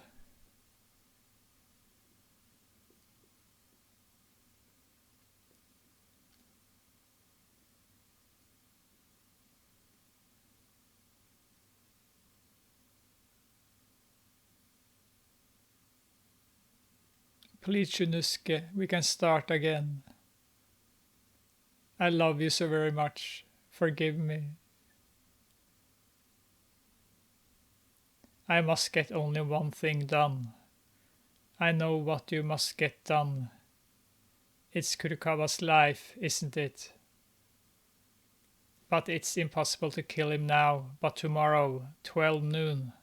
Please, Chunuske, we can start again. I love you so very much. Forgive me. I must get only one thing done. I know what you must get done. It's Kurokawa's life, isn't it? But it's impossible to kill him now, but tomorrow, 12 noon.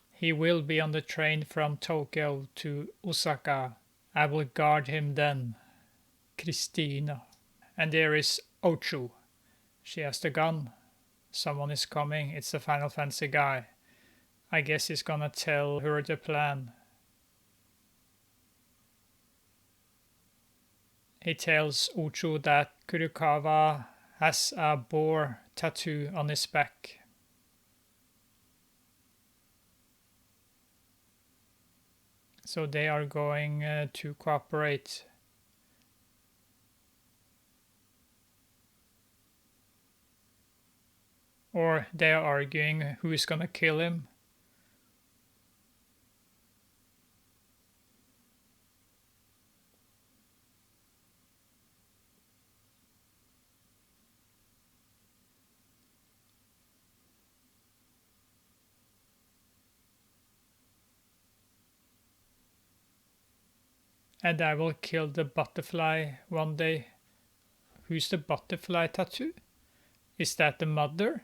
He will be on the train from Tokyo to Osaka. I will guard him then. Christina. And there is Ochu. She has the gun. Someone is coming. It's the Final Fantasy guy. I guess he's gonna tell her the plan. He tells Ochu that Kurokawa has a boar tattoo on his back. So they are going to cooperate. Or they are arguing who is gonna kill him. And I will kill the butterfly one day. Who's the butterfly tattoo? Is that the mother?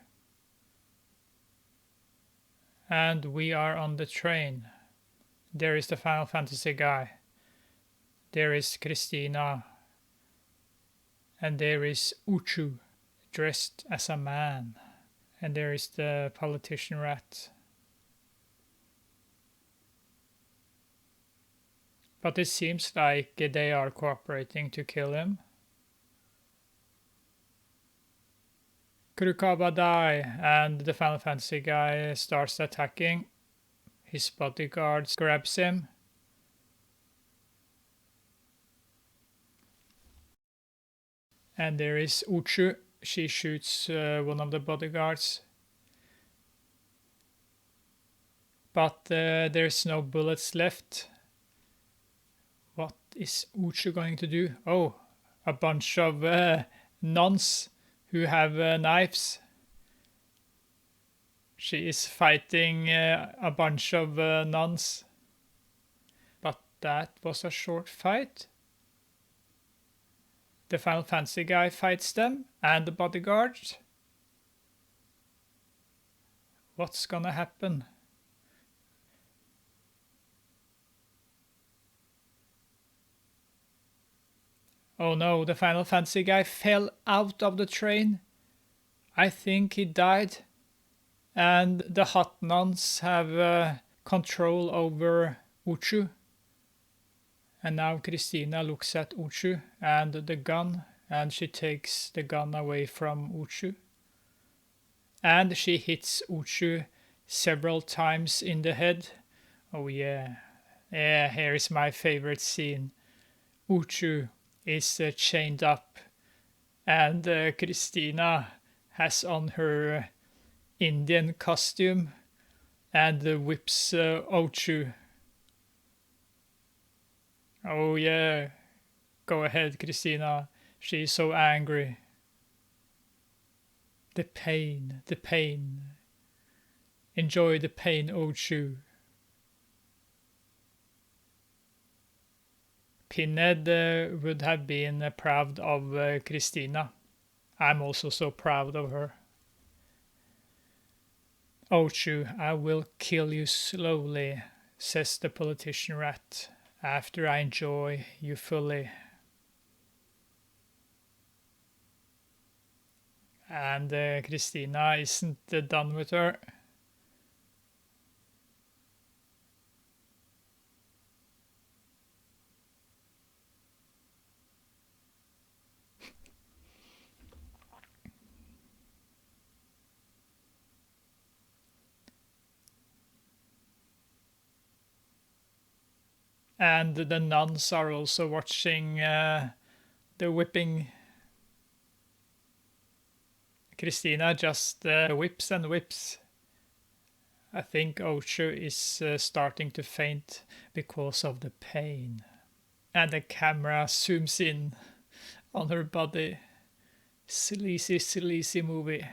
And we are on the train. There is the Final Fantasy guy. There is Christina. And there is Uchu, dressed as a man. And there is the politician rat. But it seems like they are cooperating to kill him. Kurokawa die, and the Final Fantasy guy starts attacking. His bodyguards grabs him. And there is Uchu. She shoots one of the bodyguards. But there's no bullets left. What is Uchu going to do? Oh, a bunch of nuns who have knives. She is fighting a bunch of nuns. But that was a short fight. The Final Fantasy guy fights them and the bodyguard. What's gonna happen? Oh no, the Final Fantasy guy fell out of the train. I think he died. And the hot nuns have control over Uchu. And now Christina looks at Uchu and the gun, and she takes the gun away from Uchu. And she hits Uchu several times in the head. Oh yeah. Yeah, here is my favorite scene. Uchu is chained up, and Christina has on her Indian costume, and whips Ochu. Oh yeah, go ahead, Christina. She's so angry. The pain, the pain. Enjoy the pain, Ochu. Pinhead would have been proud of Christina. I'm also so proud of her. Ochu, I will kill you slowly, says the politician rat, after I enjoy you fully. And Christina isn't done with her. And the nuns are also watching the whipping. Christina just whips and whips. I think Ocho is starting to faint because of the pain. And the camera zooms in on her body. Sleazy, sleazy movie.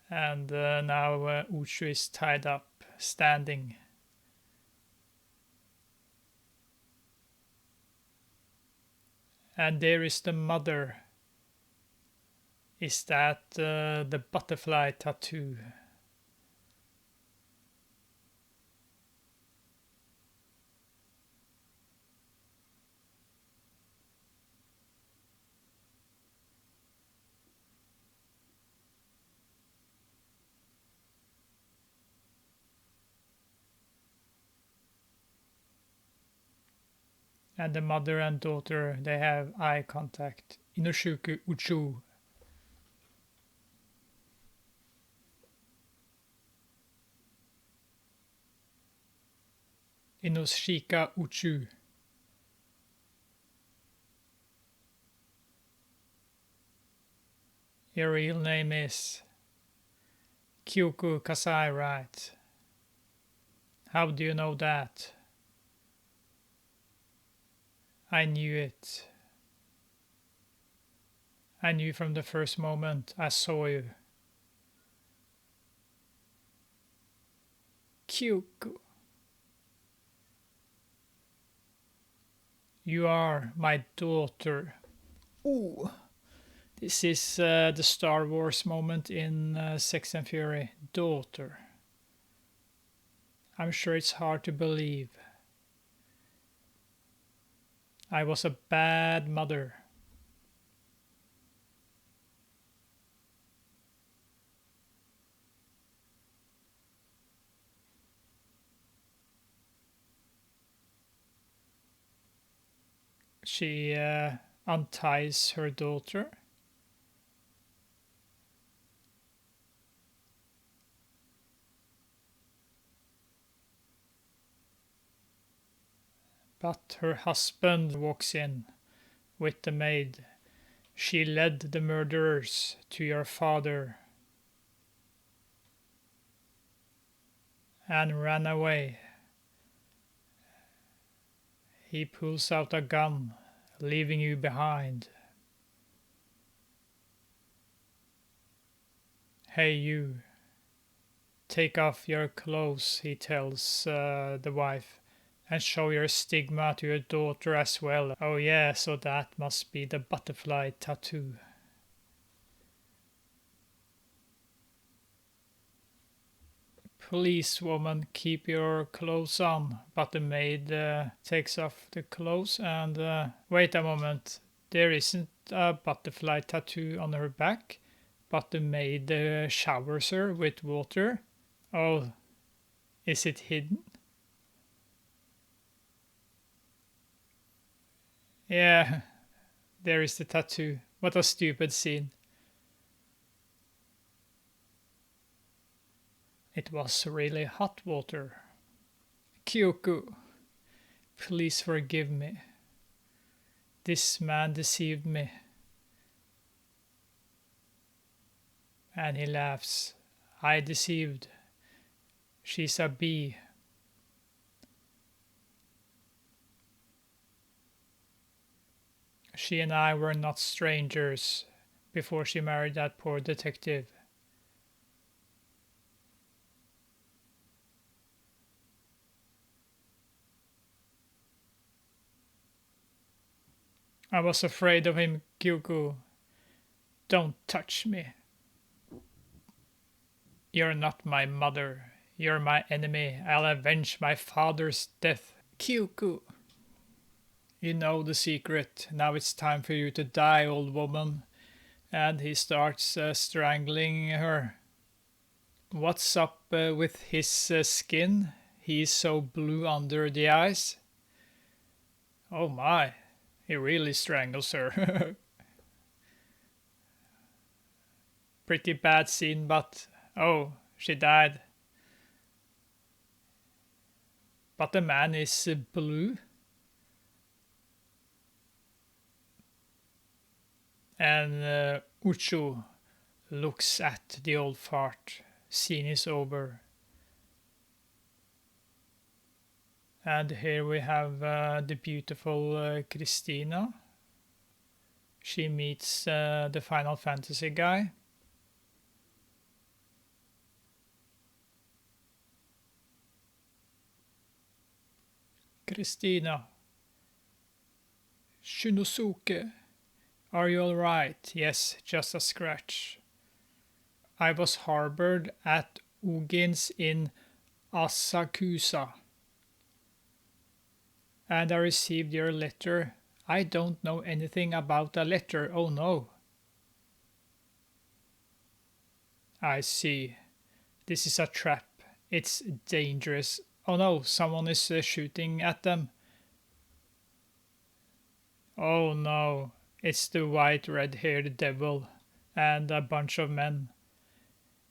And now Uchu is tied up, standing. And there is the mother. Is that the butterfly tattoo? And the mother and daughter, they have eye contact. Inoshuku Uchu. Inoshika Uchu. Your real name is Kyoko Kasai, right? How do you know that? I knew it. I knew from the first moment I saw you. Kyoko. You are my daughter. Ooh. This is the Star Wars moment in Sex and Fury. Daughter. I'm sure it's hard to believe. I was a bad mother. She unties her daughter. But her husband walks in with the maid. She led the murderers to your father and ran away. He pulls out a gun, leaving you behind. Hey you, take off your clothes, he tells the wife, and show your stigma to your daughter as well. Oh yeah, so that must be the butterfly tattoo. Please, woman, keep your clothes on. But the maid takes off the clothes and wait a moment. There isn't a butterfly tattoo on her back, but the maid showers her with water. Oh, is it hidden? Yeah, there is the tattoo. What a stupid scene. It was really hot water. Kyoko, please forgive me. This man deceived me. And he laughs. I deceived. She's a bee. She and I were not strangers before she married that poor detective. I was afraid of him, Kyuko. Don't touch me. You're not my mother. You're my enemy. I'll avenge my father's death. Kyuko. You know the secret. Now it's time for you to die, old woman. And he starts strangling her. What's up with his skin? He's so blue under the eyes. Oh my, he really strangles her. Pretty bad scene, but oh, she died. But the man is blue. And Ucho looks at the old fart. Scene is over. And here we have the beautiful Christina. She meets the Final Fantasy guy. Christina. Shinosuke. Are you alright? Yes, just a scratch. I was harbored at Ugins in Asakusa. And I received your letter. I don't know anything about a letter. Oh no. I see. This is a trap. It's dangerous. Oh no, someone is shooting at them. Oh no, it's the white red-haired devil and a bunch of men.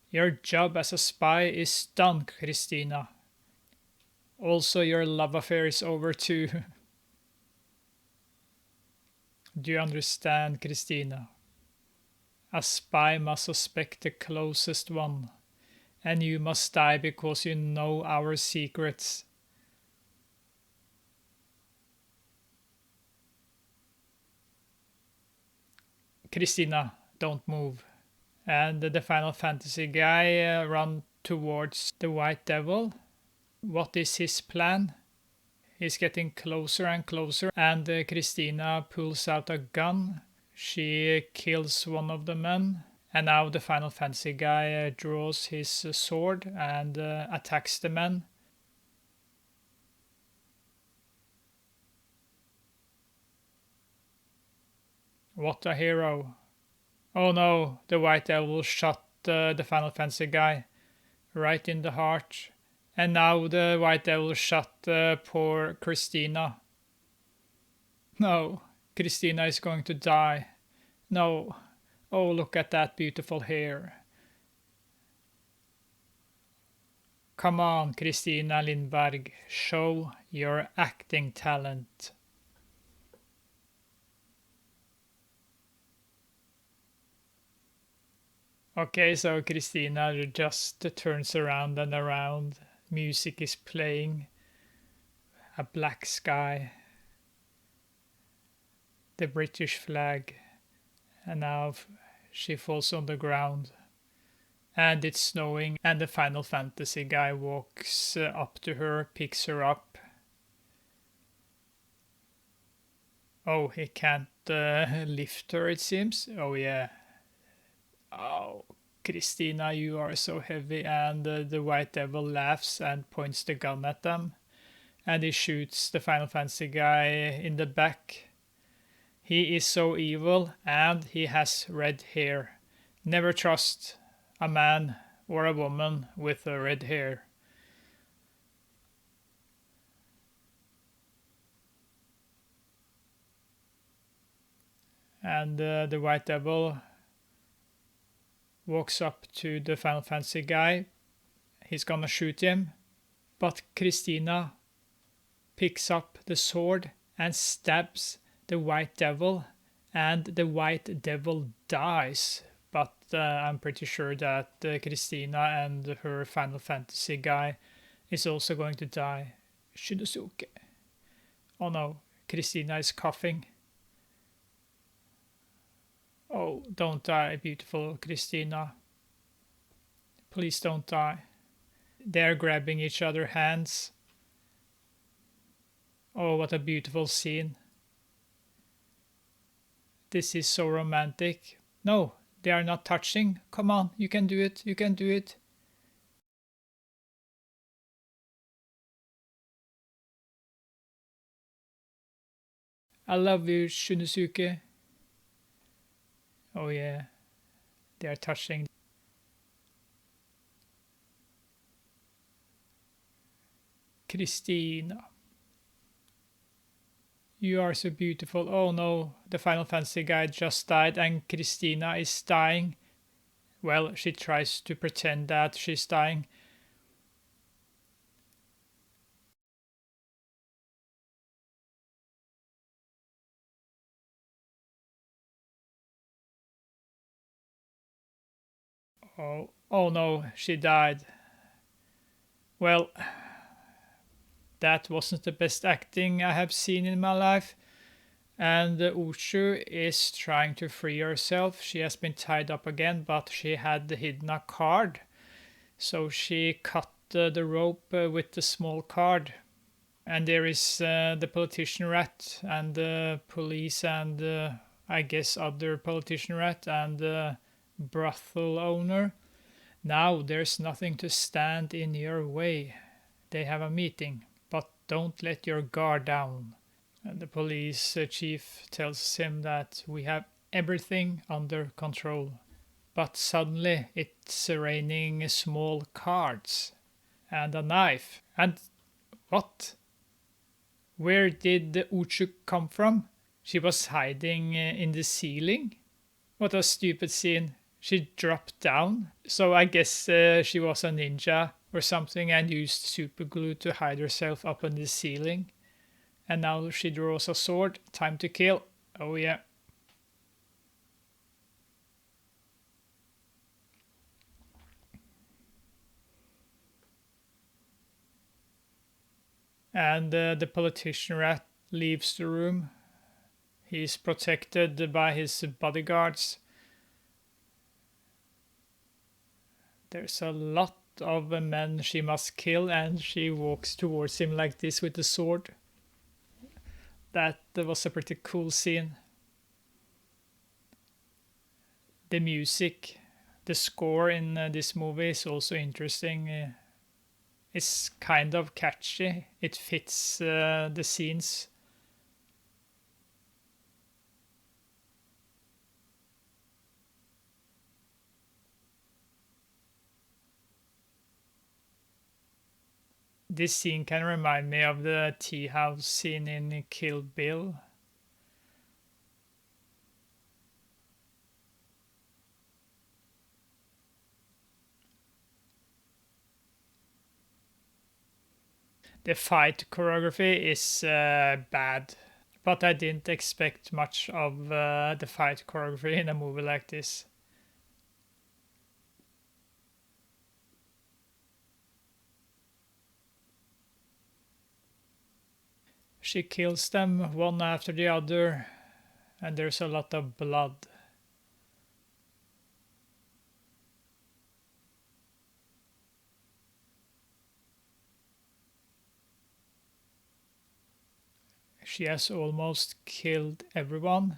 Your job as a spy is done, Christina. Also, your love affair is over too. Do you understand, Christina? A spy must suspect the closest one, and you must die because you know our secrets. Christina, don't move. And the Final Fantasy guy run towards the White Devil. What is his plan? He's getting closer and closer, and Christina pulls out a gun. She kills one of the men, and now the Final Fantasy guy draws his sword and attacks the men. What a hero. Oh no, the White Devil shot the Final Fantasy guy right in the heart. And now the White Devil shot poor Christina. No, Christina is going to die. No. Oh, look at that beautiful hair. Come on, Christina Lindberg, show your acting talent. Okay, so Christina just turns around and around. Music is playing. A black sky. The British flag. And now she falls on the ground. And it's snowing, and the Final Fantasy guy walks up to her, picks her up. Oh, he can't lift her, it seems. Oh, yeah. Oh, Christina, you are so heavy. And the White Devil laughs and points the gun at them. And he shoots the Final Fantasy guy in the back. He is so evil, and he has red hair. Never trust a man or a woman with red hair. And the White Devil walks up to the Final Fantasy guy. He's gonna shoot him. But Christina picks up the sword and stabs the White Devil. And the White Devil dies but I'm pretty sure that Christina and her Final Fantasy guy is also going to die. Shinosuke. Oh no, Christina is coughing. Oh, don't die, beautiful Christina. Please don't die. They're grabbing each other's hands. Oh, what a beautiful scene. This is so romantic. No, they are not touching. Come on, you can do it, you can do it. I love you, Shinosuke. Oh yeah, they are touching. Christina. You are so beautiful. Oh no, the Final Fantasy guy just died and Christina is dying. Well, she tries to pretend that she's dying. Oh no, she died. Well, that wasn't the best acting I have seen in my life. And Uchu is trying to free herself. She has been tied up again, but she had hidden a card. So she cut the rope with the small card. And there is the politician rat and the police and I guess other politician rat and the brothel owner. Now there's nothing to stand in your way. They have a meeting, but don't let your guard down. And the police chief tells him that we have everything under control. But suddenly it's raining small cards and a knife. And what? Where did the Uchu come from? She was hiding in the ceiling? What a stupid scene. She dropped down. So I guess she was a ninja or something and used super glue to hide herself up on the ceiling. And now she draws a sword. Time to kill. Oh yeah. And the politician rat leaves the room. He's protected by his bodyguards. There's a lot of men she must kill, and she walks towards him like this with the sword. That was a pretty cool scene. The music, the score in this movie is also interesting. It's kind of catchy. It fits the scenes. This scene can remind me of the tea house scene in Kill Bill. The fight choreography is bad, but I didn't expect much of the fight choreography in a movie like this. She kills them one after the other, and there's a lot of blood. She has almost killed everyone,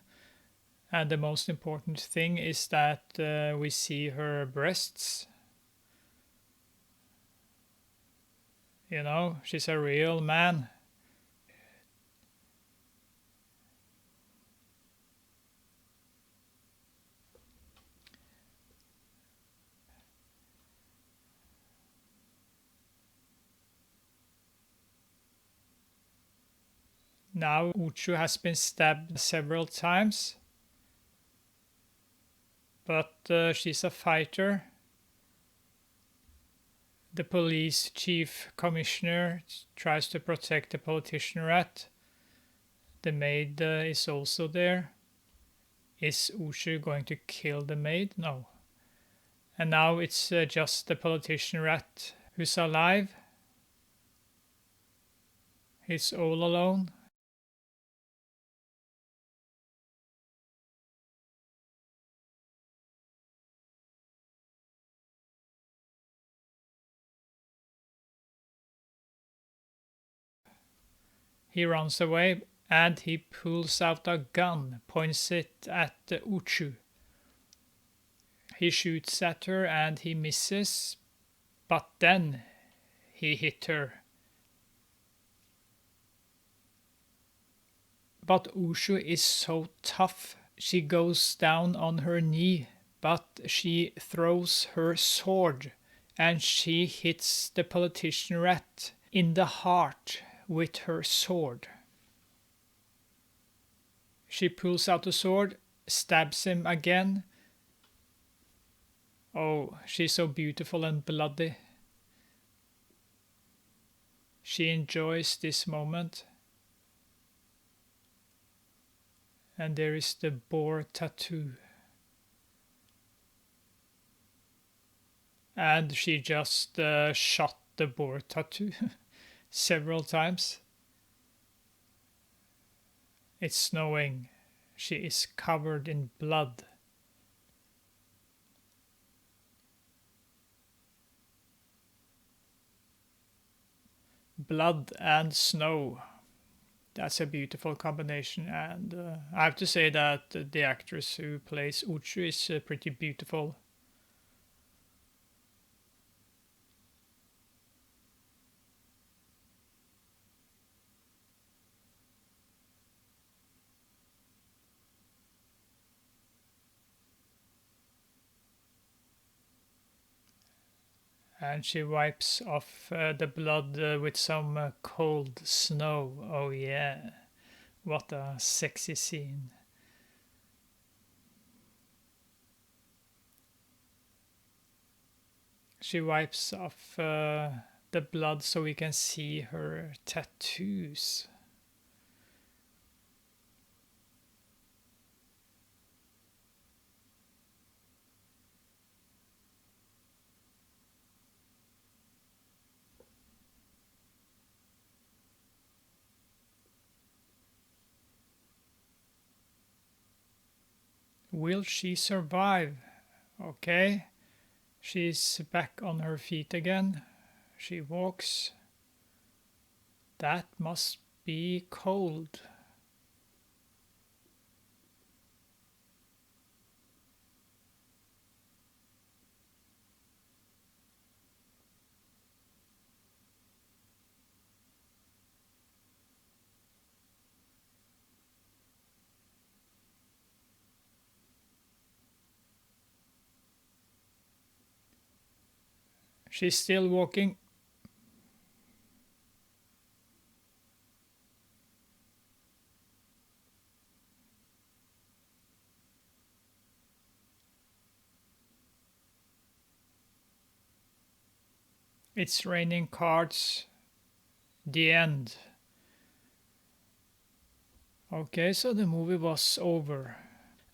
and the most important thing is that we see her breasts. You know, she's a real man. Now Uchu has been stabbed several times, but she's a fighter. The police chief commissioner tries to protect the politician rat. The maid is also there. Is Ushu going to kill the maid? No. And now it's just the politician rat who's alive. He's all alone. He runs away and he pulls out a gun, points it at Uchu. He shoots at her and he misses, but then he hit her. But Ushu is so tough. She goes down on her knee, but she throws her sword and she hits the politician rat in the heart with her sword. She pulls out the sword, stabs him again. Oh, she's so beautiful and bloody. She enjoys this moment. And there is the boar tattoo. And she just shot the boar tattoo several times. It's snowing. She is covered in blood. Blood and snow. That's a beautiful combination, and I have to say that the actress who plays Uchu is pretty beautiful. And she wipes off the blood with some cold snow. Oh yeah, what a sexy scene. She wipes off the blood so we can see her tattoos. Will she survive? Okay. She's back on her feet again. She walks. That must be cold. She's still walking. It's raining cards. The end. Okay, so the movie was over.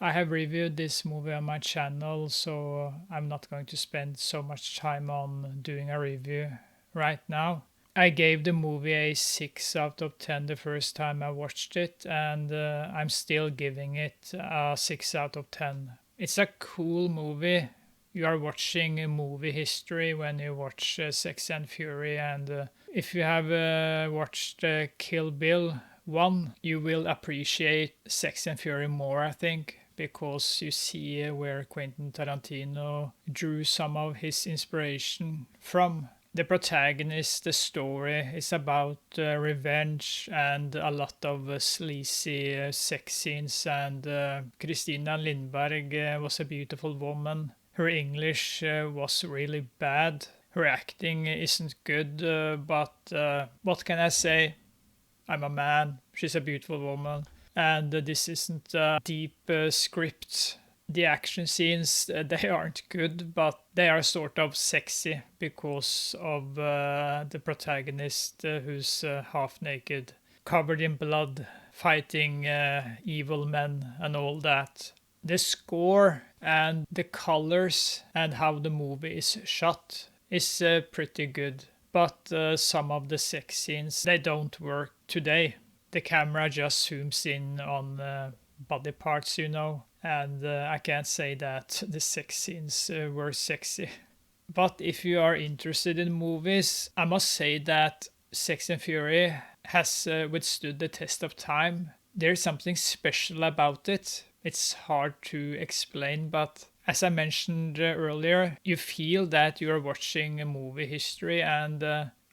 I have reviewed this movie on my channel, so I'm not going to spend so much time on doing a review right now. I gave the movie a 6 out of 10 the first time I watched it, and I'm still giving it a 6 out of 10. It's a cool movie. You are watching a movie history when you watch Sex and Fury, and if you have watched Kill Bill 1, you will appreciate Sex and Fury more, I think, because you see where Quentin Tarantino drew some of his inspiration from. The protagonist, the story is about revenge and a lot of sleazy sex scenes, and Christina Lindberg was a beautiful woman. Her English was really bad. Her acting isn't good, but what can I say? I'm a man. She's a beautiful woman. And this isn't a deep script. The action scenes, they aren't good, but they are sort of sexy because of the protagonist who's half naked, covered in blood, fighting evil men and all that. The score and the colors and how the movie is shot is pretty good. But some of the sex scenes, they don't work today. The camera just zooms in on body parts, and I can't say that the sex scenes were sexy. But if you are interested in movies, I must say that Sex and Fury has withstood the test of time. There's something special about it. It's hard to explain, but as I mentioned earlier, you feel that you're watching a movie history, and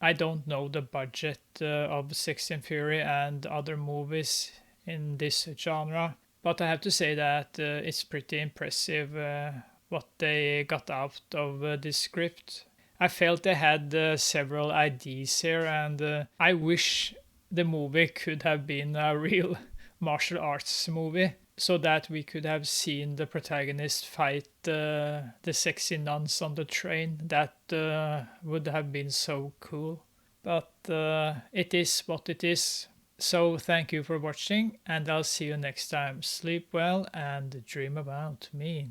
I don't know the budget of Sex and Fury and other movies in this genre, but I have to say that it's pretty impressive what they got out of this script. I felt they had several ideas here, and I wish the movie could have been a real martial arts movie so that we could have seen the protagonist fight the sexy nuns on the train. That would have been so cool. But it is what it is. So thank you for watching, and I'll see you next time. Sleep well and dream about me.